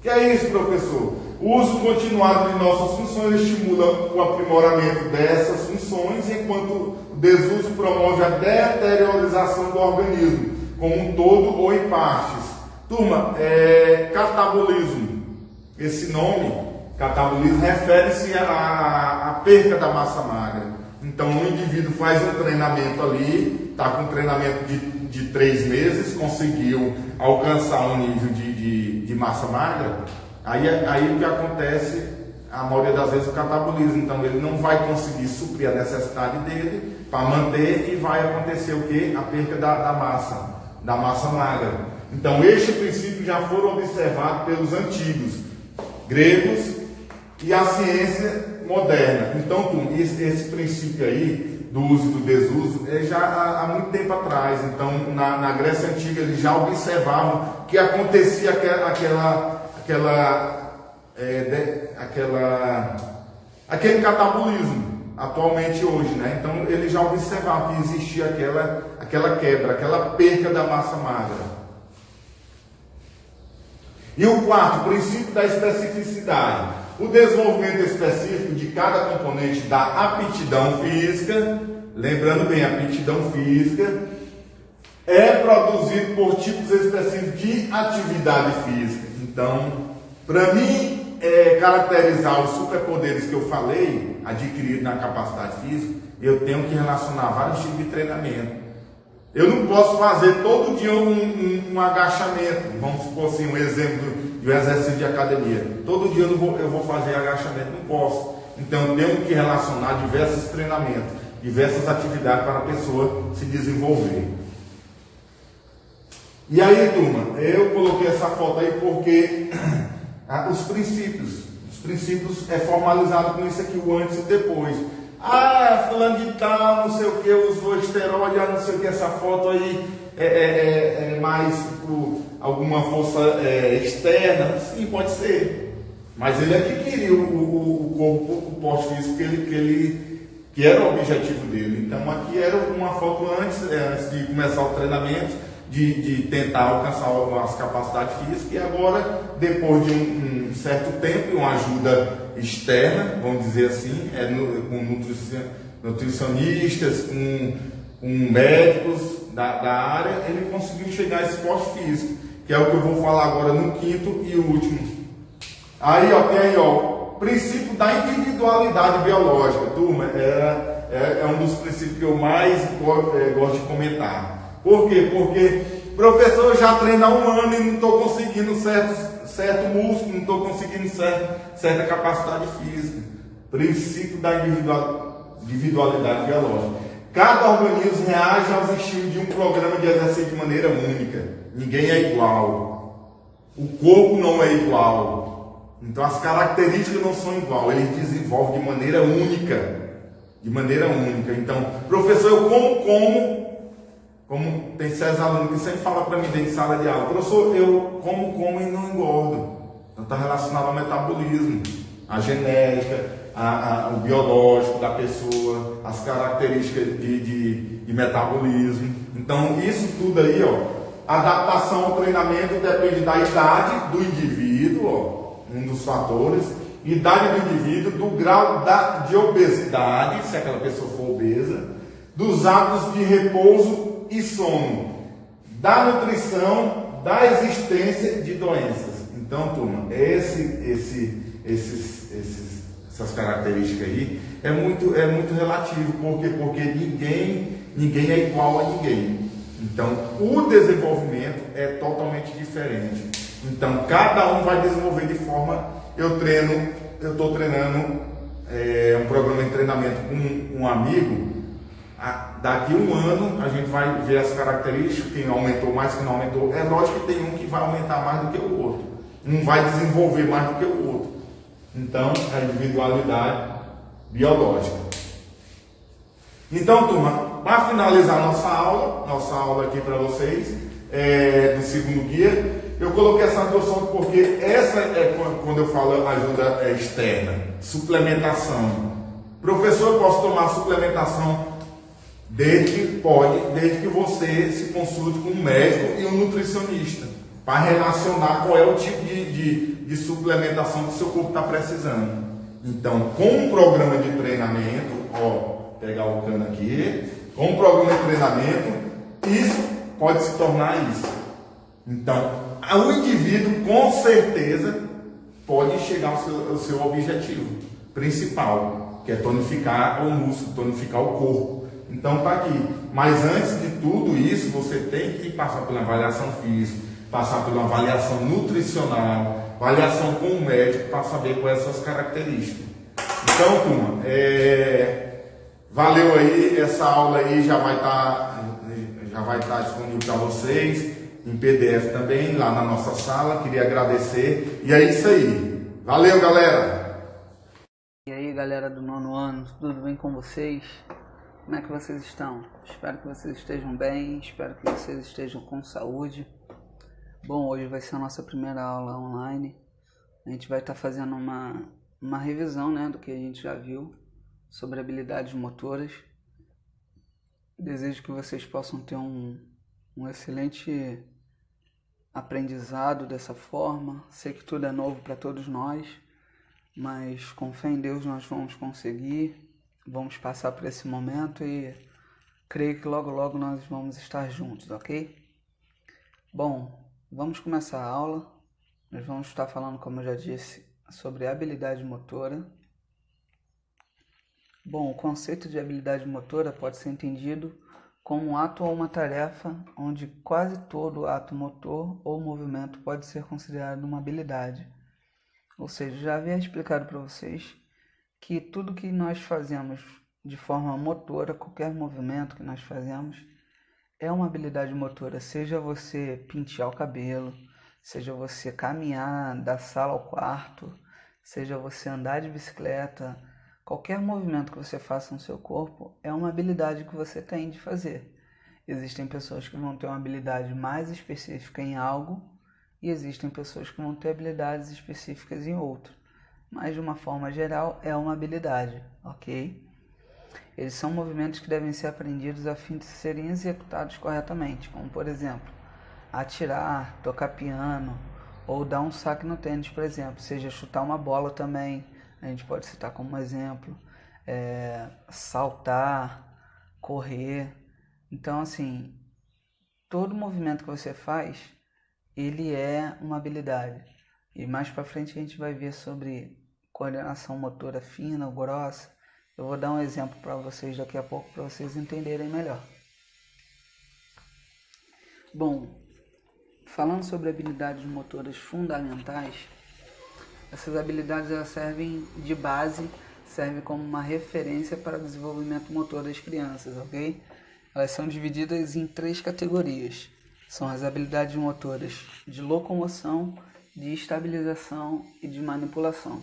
Que é isso, professor? O uso continuado de nossas funções estimula o aprimoramento dessas funções, enquanto o desuso promove a deteriorização do organismo, como um todo ou em partes. Turma, catabolismo. Esse nome, catabolismo, refere-se à perca da massa magra. Então, o indivíduo faz um treinamento ali, está com um treinamento de 3 meses, conseguiu alcançar um nível de massa magra, aí o que acontece, a maioria das vezes o catabolismo, então ele não vai conseguir suprir a necessidade dele para manter e vai acontecer o que? A perda da massa magra. Então este princípio já foram observados pelos antigos gregos e a ciência moderna. Então esse princípio aí do uso e do desuso é já há muito tempo atrás. Então na Grécia Antiga eles já observavam que acontecia aquele catabolismo atualmente hoje, né? Então ele já observava que existia aquela quebra, aquela perca da massa magra. E o quarto, princípio da especificidade. O desenvolvimento específico de cada componente da aptidão física, lembrando bem, a aptidão física é produzido por tipos específicos de atividade física. Então, para mim, caracterizar os superpoderes que eu falei, adquiridos na capacidade física, eu tenho que relacionar vários tipos de treinamento. Eu não posso fazer todo dia um agachamento, vamos supor assim, um exemplo de um exercício de academia. Todo dia eu vou fazer agachamento, não posso. Então eu tenho que relacionar diversos treinamentos, diversas atividades para a pessoa se desenvolver. E aí, turma, eu coloquei essa foto aí porque os princípios é formalizado com isso aqui, o antes e depois. Fulano de tal, não sei o que, usou esteroide, não sei o que, essa foto aí é mais por alguma força externa. Sim, pode ser. Mas ele adquiriu o corpo, o porte físico que era o objetivo dele. Então aqui era uma foto antes de começar o treinamento, de tentar alcançar as capacidades físicas, e agora, depois de um certo tempo e uma ajuda externa, vamos dizer assim, com nutricionistas, com médicos da área, ele conseguiu chegar a esse porte físico, que é o que eu vou falar agora no quinto e último. Aí, tem aí, princípio da individualidade biológica, turma, é um dos princípios que eu mais gosto de comentar. Por quê? Porque, professor, eu já treino há 1 ano e não estou conseguindo certo músculo, não estou conseguindo certa capacidade física. Princípio da individualidade biológica. Cada organismo reage aos estímulos de um programa de exercício de maneira única. Ninguém é igual. O corpo não é igual. Então as características não são iguais. Ele desenvolve de maneira única. De maneira única. Então, professor, eu como tem certos alunos que sempre falam para mim dentro de sala de aula, professor, eu como e não engordo. Então está relacionado ao metabolismo, à genética, o biológico da pessoa, as características de metabolismo. Então isso tudo aí, adaptação ao treinamento depende da idade do indivíduo, um dos fatores, idade do indivíduo, do grau de obesidade, se aquela pessoa for obesa, dos hábitos de repouso e sono, da nutrição, da existência de doenças. Então, turma, essas características aí é muito relativo. Por quê? Porque ninguém é igual a ninguém. Então, o desenvolvimento é totalmente diferente. Então, cada um vai desenvolver de forma. Eu estou treinando um programa de treinamento com um amigo. Daqui 1 ano a gente vai ver as características, quem aumentou mais, quem não aumentou. É lógico que tem um que vai aumentar mais do que o outro, um vai desenvolver mais do que o outro. Então, a individualidade biológica. Então, turma, para finalizar nossa aula aqui para vocês, do segundo guia, eu coloquei essa noção porque essa é quando eu falo ajuda externa, suplementação. Professor, eu posso tomar suplementação? Desde que você se consulte com um médico e um nutricionista para relacionar qual é o tipo de suplementação que o seu corpo está precisando. Então, com um programa de treinamento, pegar o cano aqui, com um programa de treinamento, isso pode se tornar isso. Então, o indivíduo com certeza pode chegar ao seu objetivo principal, que é tonificar o músculo, tonificar o corpo. Então está aqui. Mas antes de tudo isso, você tem que passar pela avaliação física, passar pela avaliação nutricional, avaliação com o médico para saber quais são as características. Então, turma, valeu aí, essa aula aí já vai estar disponível para vocês, em PDF também, lá na nossa sala. Queria agradecer, e é isso aí. Valeu, galera! E aí, galera do 9º ano, tudo bem com vocês? Como é que vocês estão? Espero que vocês estejam bem, espero que vocês estejam com saúde. Bom, hoje vai ser a nossa primeira aula online. A gente vai estar fazendo uma revisão, né, do que a gente já viu sobre habilidades motoras. Desejo que vocês possam ter um excelente aprendizado dessa forma. Sei que tudo é novo para todos nós, mas com fé em Deus nós vamos conseguir, vamos passar por esse momento e creio que logo logo nós vamos estar juntos, ok? Bom, vamos começar a aula. Nós vamos estar falando, como eu já disse, sobre habilidade motora. Bom, o conceito de habilidade motora pode ser entendido como um ato ou uma tarefa onde quase todo ato motor ou movimento pode ser considerado uma habilidade. Ou seja, já havia explicado para vocês que tudo que nós fazemos de forma motora, qualquer movimento que nós fazemos, é uma habilidade motora. Seja você pentear o cabelo, seja você caminhar da sala ao quarto, seja você andar de bicicleta, qualquer movimento que você faça no seu corpo é uma habilidade que você tem de fazer. Existem pessoas que vão ter uma habilidade mais específica em algo e existem pessoas que vão ter habilidades específicas em outro. Mas de uma forma geral é uma habilidade, ok? Eles são movimentos que devem ser aprendidos a fim de serem executados corretamente, como por exemplo, atirar, tocar piano ou dar um saque no tênis, por exemplo, seja chutar uma bola também. A gente pode citar como exemplo, saltar, correr. Então, assim, todo movimento que você faz, ele é uma habilidade. E mais para frente a gente vai ver sobre coordenação motora fina ou grossa. Eu vou dar um exemplo para vocês daqui a pouco, para vocês entenderem melhor. Bom, falando sobre habilidades motoras fundamentais, essas habilidades elas servem de base, servem como uma referência para o desenvolvimento motor das crianças, ok? Elas são divididas em 3 categorias. São as habilidades motoras de locomoção, de estabilização e de manipulação.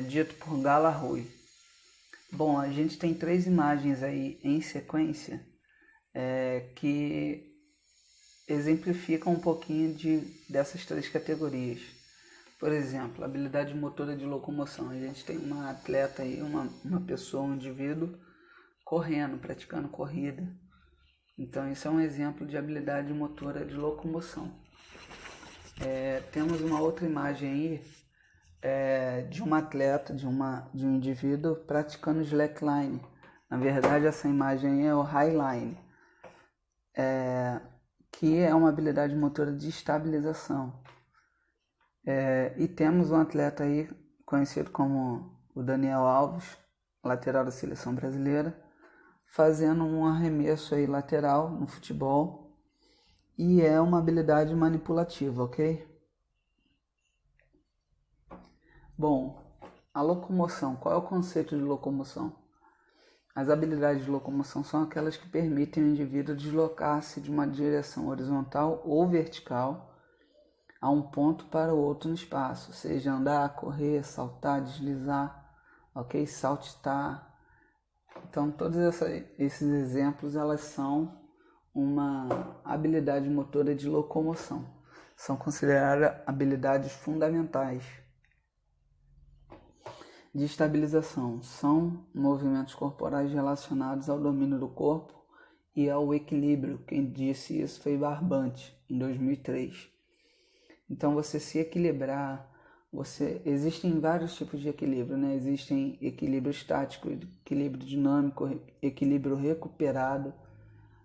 Dito por Galarrue. Bom, a gente tem 3 imagens aí em sequência que exemplificam um pouquinho dessas 3 categorias. Por exemplo, habilidade motora de locomoção. A gente tem uma atleta aí, uma pessoa, um indivíduo correndo, praticando corrida. Então isso é um exemplo de habilidade motora de locomoção. Temos uma outra imagem aí de uma atleta, de um indivíduo praticando slackline. Na verdade essa imagem é o highline, que é uma habilidade motora de estabilização. E temos um atleta aí conhecido como o Daniel Alves, lateral da seleção brasileira, fazendo um arremesso aí lateral no futebol, e é uma habilidade manipulativa, ok? Bom, a locomoção. Qual é o conceito de locomoção? As habilidades de locomoção são aquelas que permitem ao indivíduo deslocar-se de uma direção horizontal ou vertical a um ponto para o outro no espaço, seja andar, correr, saltar, deslizar, ok? Saltitar. Então todos esses exemplos elas são uma habilidade motora de locomoção. São consideradas habilidades fundamentais. De estabilização são movimentos corporais relacionados ao domínio do corpo e ao equilíbrio. Quem disse isso foi Barbante, em 2003. Então você se equilibrar, existem vários tipos de equilíbrio, né? Existem equilíbrio estático, equilíbrio dinâmico, equilíbrio recuperado.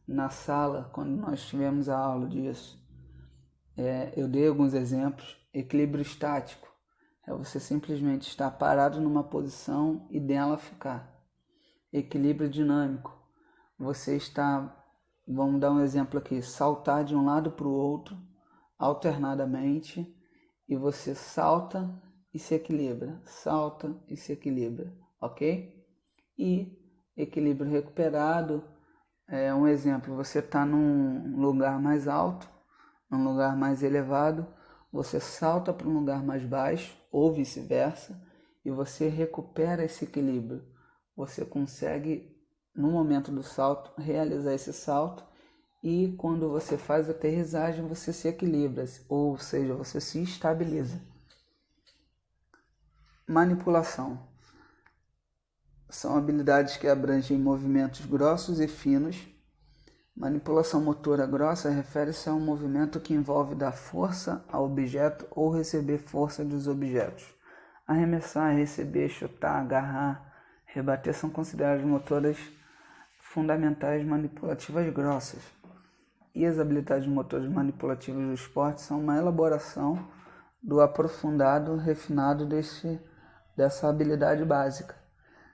Na sala, quando nós tivemos a aula disso, eu dei alguns exemplos. Equilíbrio estático é você simplesmente estar parado numa posição e dela ficar. Equilíbrio dinâmico, você está, vamos dar um exemplo aqui, saltar de um lado para o outro alternadamente e você salta e se equilibra, salta e se equilibra, ok? E equilíbrio recuperado é um exemplo, você está num lugar mais alto, num lugar mais elevado, você salta para um lugar mais baixo ou vice-versa e você recupera esse equilíbrio. Você consegue, no momento do salto, realizar esse salto e quando você faz a aterrissagem você se equilibra, ou seja, você se estabiliza. Manipulação. São habilidades que abrangem movimentos grossos e finos. Manipulação motora grossa refere-se a um movimento que envolve dar força ao objeto ou receber força dos objetos. Arremessar, receber, chutar, agarrar, rebater são consideradas motoras fundamentais manipulativas grossas. E as habilidades motoras manipulativas do esporte são uma elaboração do aprofundado, refinado dessa habilidade básica.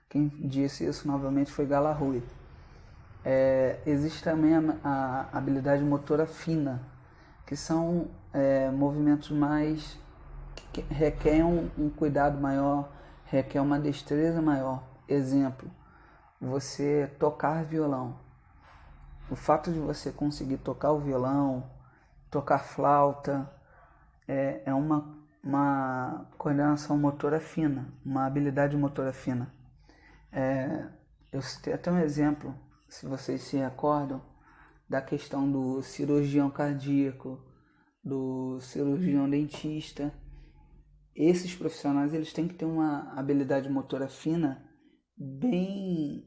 Quem disse isso novamente foi Galarrui. Existe também a habilidade motora fina, que são movimentos mais que requerem um cuidado maior, requer uma destreza maior. Exemplo, você tocar violão. O fato de você conseguir tocar o violão, tocar flauta, é uma coordenação motora fina, uma habilidade motora fina. Eu citei até um exemplo, se vocês se recordam, da questão do cirurgião cardíaco, do cirurgião dentista. Esses profissionais eles têm que ter uma habilidade motora fina bem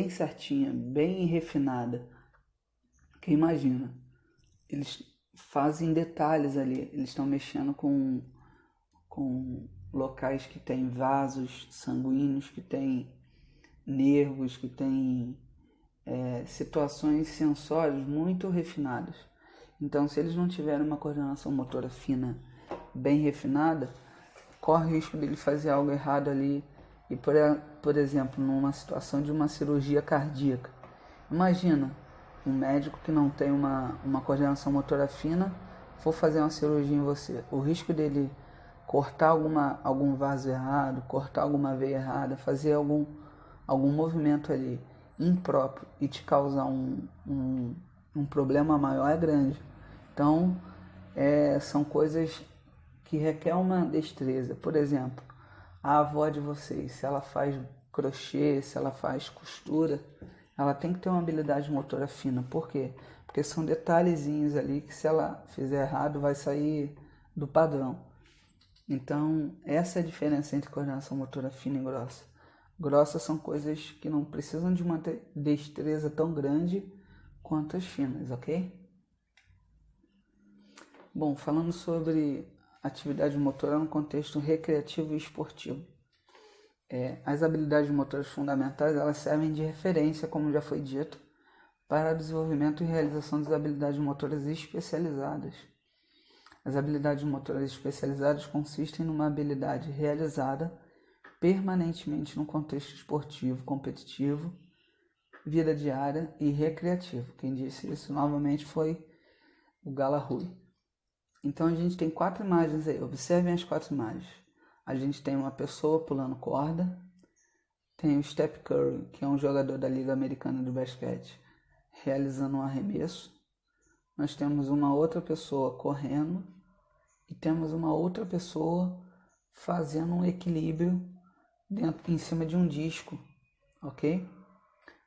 certinha, bem refinada. Porque imagina, eles fazem detalhes ali, eles estão mexendo com locais que tem vasos sanguíneos, que tem nervos, que tem situações sensórias muito refinadas. Então, se eles não tiverem uma coordenação motora fina bem refinada, corre o risco dele fazer algo errado ali. E, por exemplo, numa situação de uma cirurgia cardíaca, imagina um médico que não tem uma coordenação motora fina for fazer uma cirurgia em você. O risco dele cortar algum vaso errado, cortar alguma veia errada, fazer algum movimento ali impróprio e te causar um problema maior é grande. Então, são coisas que requerem uma destreza. Por exemplo, a avó de vocês, se ela faz crochê, se ela faz costura, ela tem que ter uma habilidade motora fina. Por quê? Porque são detalhezinhos ali que se ela fizer errado vai sair do padrão. Então, essa é a diferença entre coordenação motora fina e grossa. Grossas são coisas que não precisam de uma destreza tão grande quanto as finas, ok? Bom, falando sobre atividade motora no contexto recreativo e esportivo. As habilidades motoras fundamentais elas servem de referência, como já foi dito, para o desenvolvimento e realização das habilidades motoras especializadas. As habilidades motoras especializadas consistem numa habilidade realizada permanentemente no contexto esportivo, competitivo, vida diária e recreativo. Quem disse isso novamente foi o Galarrui. Então a gente tem 4 imagens aí, observem as 4 imagens. A gente tem uma pessoa pulando corda, tem o Steph Curry, que é um jogador da Liga Americana de Basquete, realizando um arremesso. Nós temos uma outra pessoa correndo e temos uma outra pessoa fazendo um equilíbrio em cima de um disco, ok?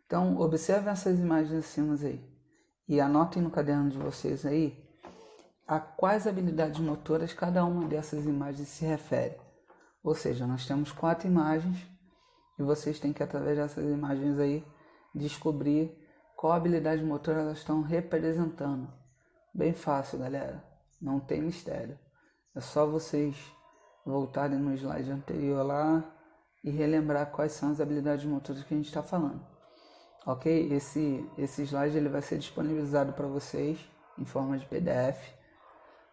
Então observem essas imagens acima aí e anotem no caderno de vocês aí a quais habilidades motoras cada uma dessas imagens se refere. Ou seja, nós temos 4 imagens e vocês têm que, através dessas imagens aí, descobrir qual habilidade motora elas estão representando. Bem fácil, galera. Não tem mistério. É só vocês voltarem no slide anterior lá e relembrar quais são as habilidades motoras que a gente está falando. Ok? Esse slide ele vai ser disponibilizado para vocês em forma de PDF,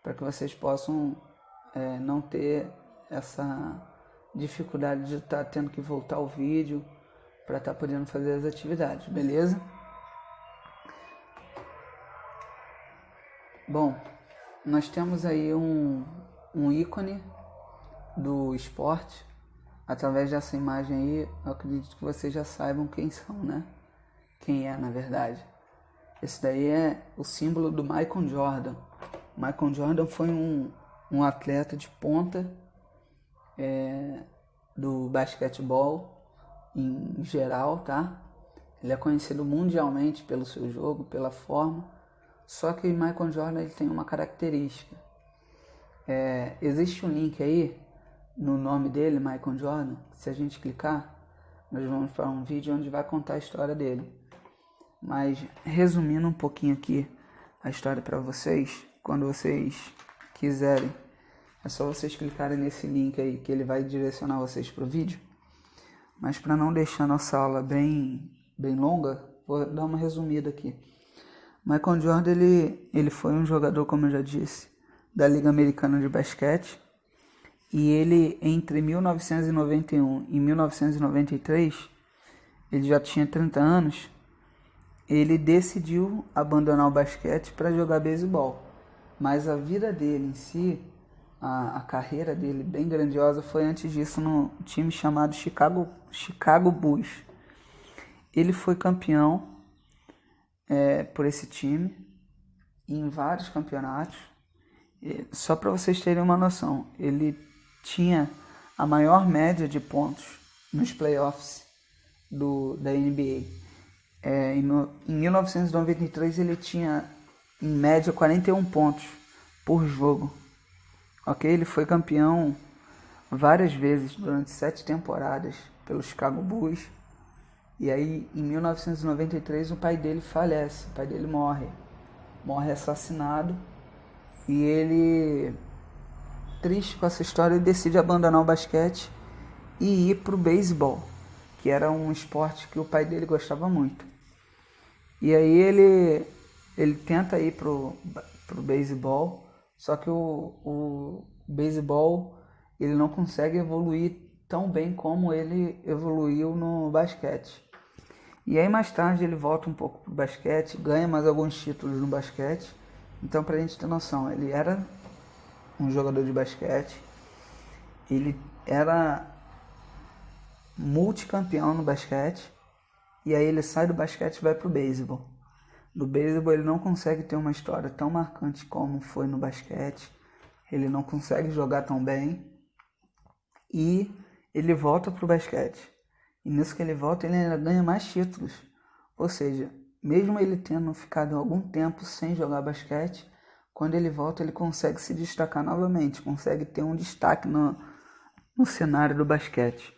para que vocês possam não ter essa dificuldade de estar tendo que voltar ao vídeo para estar podendo fazer as atividades, beleza? Bom, nós temos aí um um ícone do esporte. Através dessa imagem aí, eu acredito que vocês já saibam quem são, né? Quem é, na verdade. Esse daí é o símbolo do Michael Jordan. Michael Jordan foi um atleta de ponta do basquetebol em geral, tá? Ele é conhecido mundialmente pelo seu jogo, pela forma. Só que o Michael Jordan ele tem uma característica. Existe um link aí no nome dele, Michael Jordan. Se a gente clicar, nós vamos para um vídeo onde vai contar a história dele. Mas resumindo um pouquinho aqui a história para vocês, quando vocês quiserem, é só vocês clicarem nesse link aí que ele vai direcionar vocês para o vídeo. Mas para não deixar nossa aula bem longa, vou dar uma resumida aqui. Michael Jordan ele foi um jogador, como eu já disse, da Liga Americana de Basquete. E ele, entre 1991 e 1993, ele já tinha 30 anos, ele decidiu abandonar o basquete para jogar beisebol. Mas a vida dele em si, a carreira dele bem grandiosa, foi antes disso no time chamado Chicago Bulls. Ele foi campeão por esse time em vários campeonatos. Só para vocês terem uma noção, ele tinha a maior média de pontos nos playoffs da NBA. Em 1993 ele tinha em média 41 pontos por jogo. Ok? Ele foi campeão várias vezes durante 7 temporadas pelo Chicago Bulls. E aí em 1993 o pai dele falece, o pai dele morre assassinado. E ele, triste com essa história, ele decide abandonar o basquete e ir pro beisebol, que era um esporte que o pai dele gostava muito. E aí ele tenta ir pro beisebol, só que o beisebol ele não consegue evoluir tão bem como ele evoluiu no basquete. E aí mais tarde ele volta um pouco pro basquete, ganha mais alguns títulos no basquete. Então, pra gente ter noção, ele era um jogador de basquete, ele era multicampeão no basquete, e aí ele sai do basquete e vai pro beisebol. No beisebol ele não consegue ter uma história tão marcante como foi no basquete, ele não consegue jogar tão bem, e ele volta pro basquete. E nisso que ele volta, ele ainda ganha mais títulos. Ou seja, mesmo ele tendo ficado algum tempo sem jogar basquete, quando ele volta ele consegue se destacar novamente, consegue ter um destaque no cenário do basquete,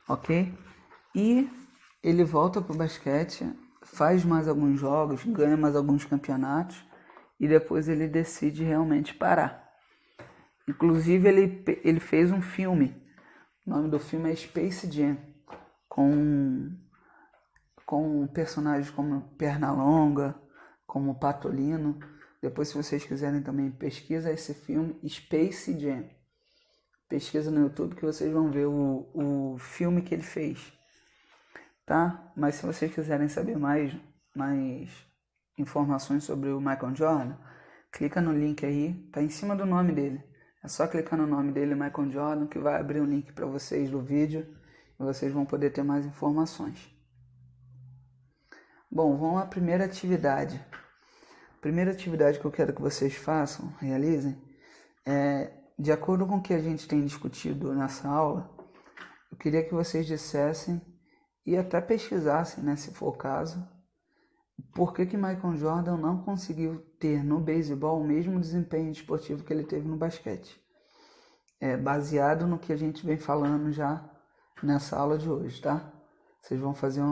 ok? E ele volta para o basquete, faz mais alguns jogos, ganha mais alguns campeonatos e depois ele decide realmente parar. Inclusive ele fez um filme, o nome do filme é Space Jam, com personagens como Pernalonga, como Patolino. Depois, se vocês quiserem também, pesquisa esse filme Space Jam. Pesquisa no YouTube que vocês vão ver o filme que ele fez, tá? Mas se vocês quiserem saber mais informações sobre o Michael Jordan, clica no link aí, tá em cima do nome dele. É só clicar no nome dele, Michael Jordan, que vai abrir um link para vocês do vídeo e vocês vão poder ter mais informações. Bom, vamos à primeira atividade. A primeira atividade que eu quero que vocês façam, realizem, de acordo com o que a gente tem discutido nessa aula, eu queria que vocês dissessem e até pesquisassem, né, se for o caso, por que Michael Jordan não conseguiu ter no beisebol o mesmo desempenho esportivo que ele teve no basquete. Baseado no que a gente vem falando já nessa aula de hoje, tá? Vocês vão fazer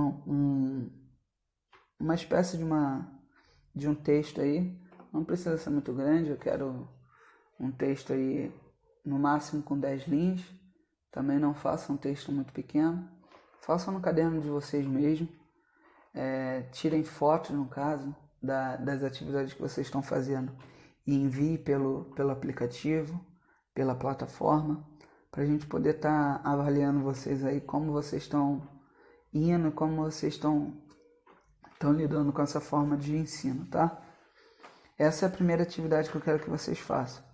uma espécie de um texto aí, não precisa ser muito grande, eu quero um texto aí no máximo com 10 linhas, também não façam um texto muito pequeno, façam no caderno de vocês mesmo, tirem fotos no caso das atividades que vocês estão fazendo e enviem pelo aplicativo, pela plataforma, para a gente poder estar avaliando vocês aí, como vocês estão indo, como vocês estão lidando com essa forma de ensino, tá? Essa é a primeira atividade que eu quero que vocês façam.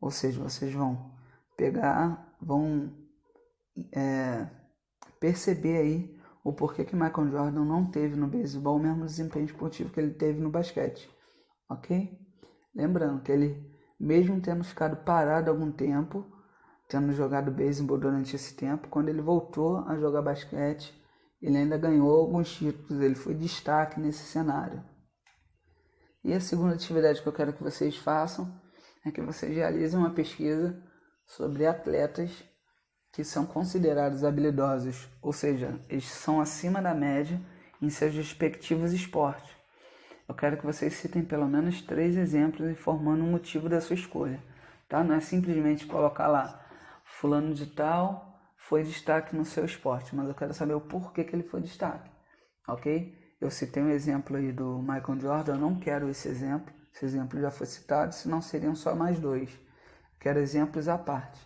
Ou seja, vocês vão pegar, perceber aí o porquê que Michael Jordan não teve no beisebol o mesmo desempenho esportivo que ele teve no basquete, ok? Lembrando que ele, mesmo tendo ficado parado algum tempo, tendo jogado beisebol durante esse tempo, quando ele voltou a jogar basquete, ele ainda ganhou alguns títulos, ele foi destaque nesse cenário. E a segunda atividade que eu quero que vocês façam é que vocês realizem uma pesquisa sobre atletas que são considerados habilidosos, ou seja, eles são acima da média em seus respectivos esportes. Eu quero que vocês citem pelo menos 3 exemplos informando o motivo da sua escolha, tá? Não é simplesmente colocar lá, fulano de tal foi destaque no seu esporte, mas eu quero saber o porquê que ele foi destaque, ok? Eu citei um exemplo aí do Michael Jordan, eu não quero esse exemplo já foi citado, senão seriam só mais 2. Quero exemplos à parte.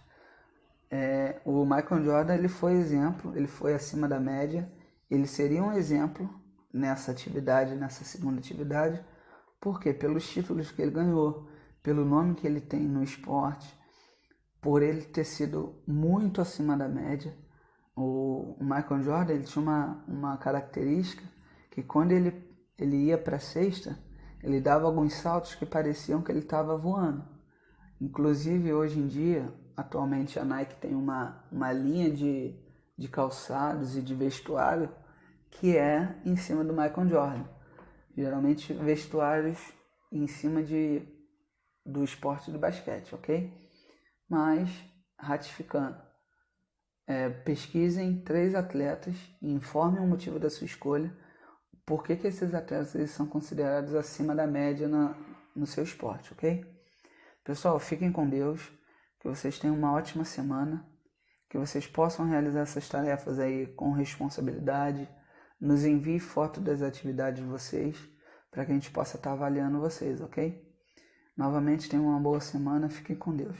O Michael Jordan, ele foi exemplo, ele foi acima da média, ele seria um exemplo nessa atividade, nessa segunda atividade, porque pelos títulos que ele ganhou, pelo nome que ele tem no esporte, por ele ter sido muito acima da média. O Michael Jordan, ele tinha uma característica que quando ele ia para a cesta, ele dava alguns saltos que pareciam que ele estava voando. Inclusive, hoje em dia, atualmente a Nike tem uma linha de calçados e de vestuário que é em cima do Michael Jordan. Geralmente vestuários em cima do esporte do basquete, ok? Mas, ratificando, pesquisem 3 atletas e informem o motivo da sua escolha, por que esses atletas eles são considerados acima da média no seu esporte, ok? Pessoal, fiquem com Deus, que vocês tenham uma ótima semana, que vocês possam realizar essas tarefas aí com responsabilidade, nos envie foto das atividades de vocês, para que a gente possa estar avaliando vocês, ok? Novamente, tenham uma boa semana, fiquem com Deus.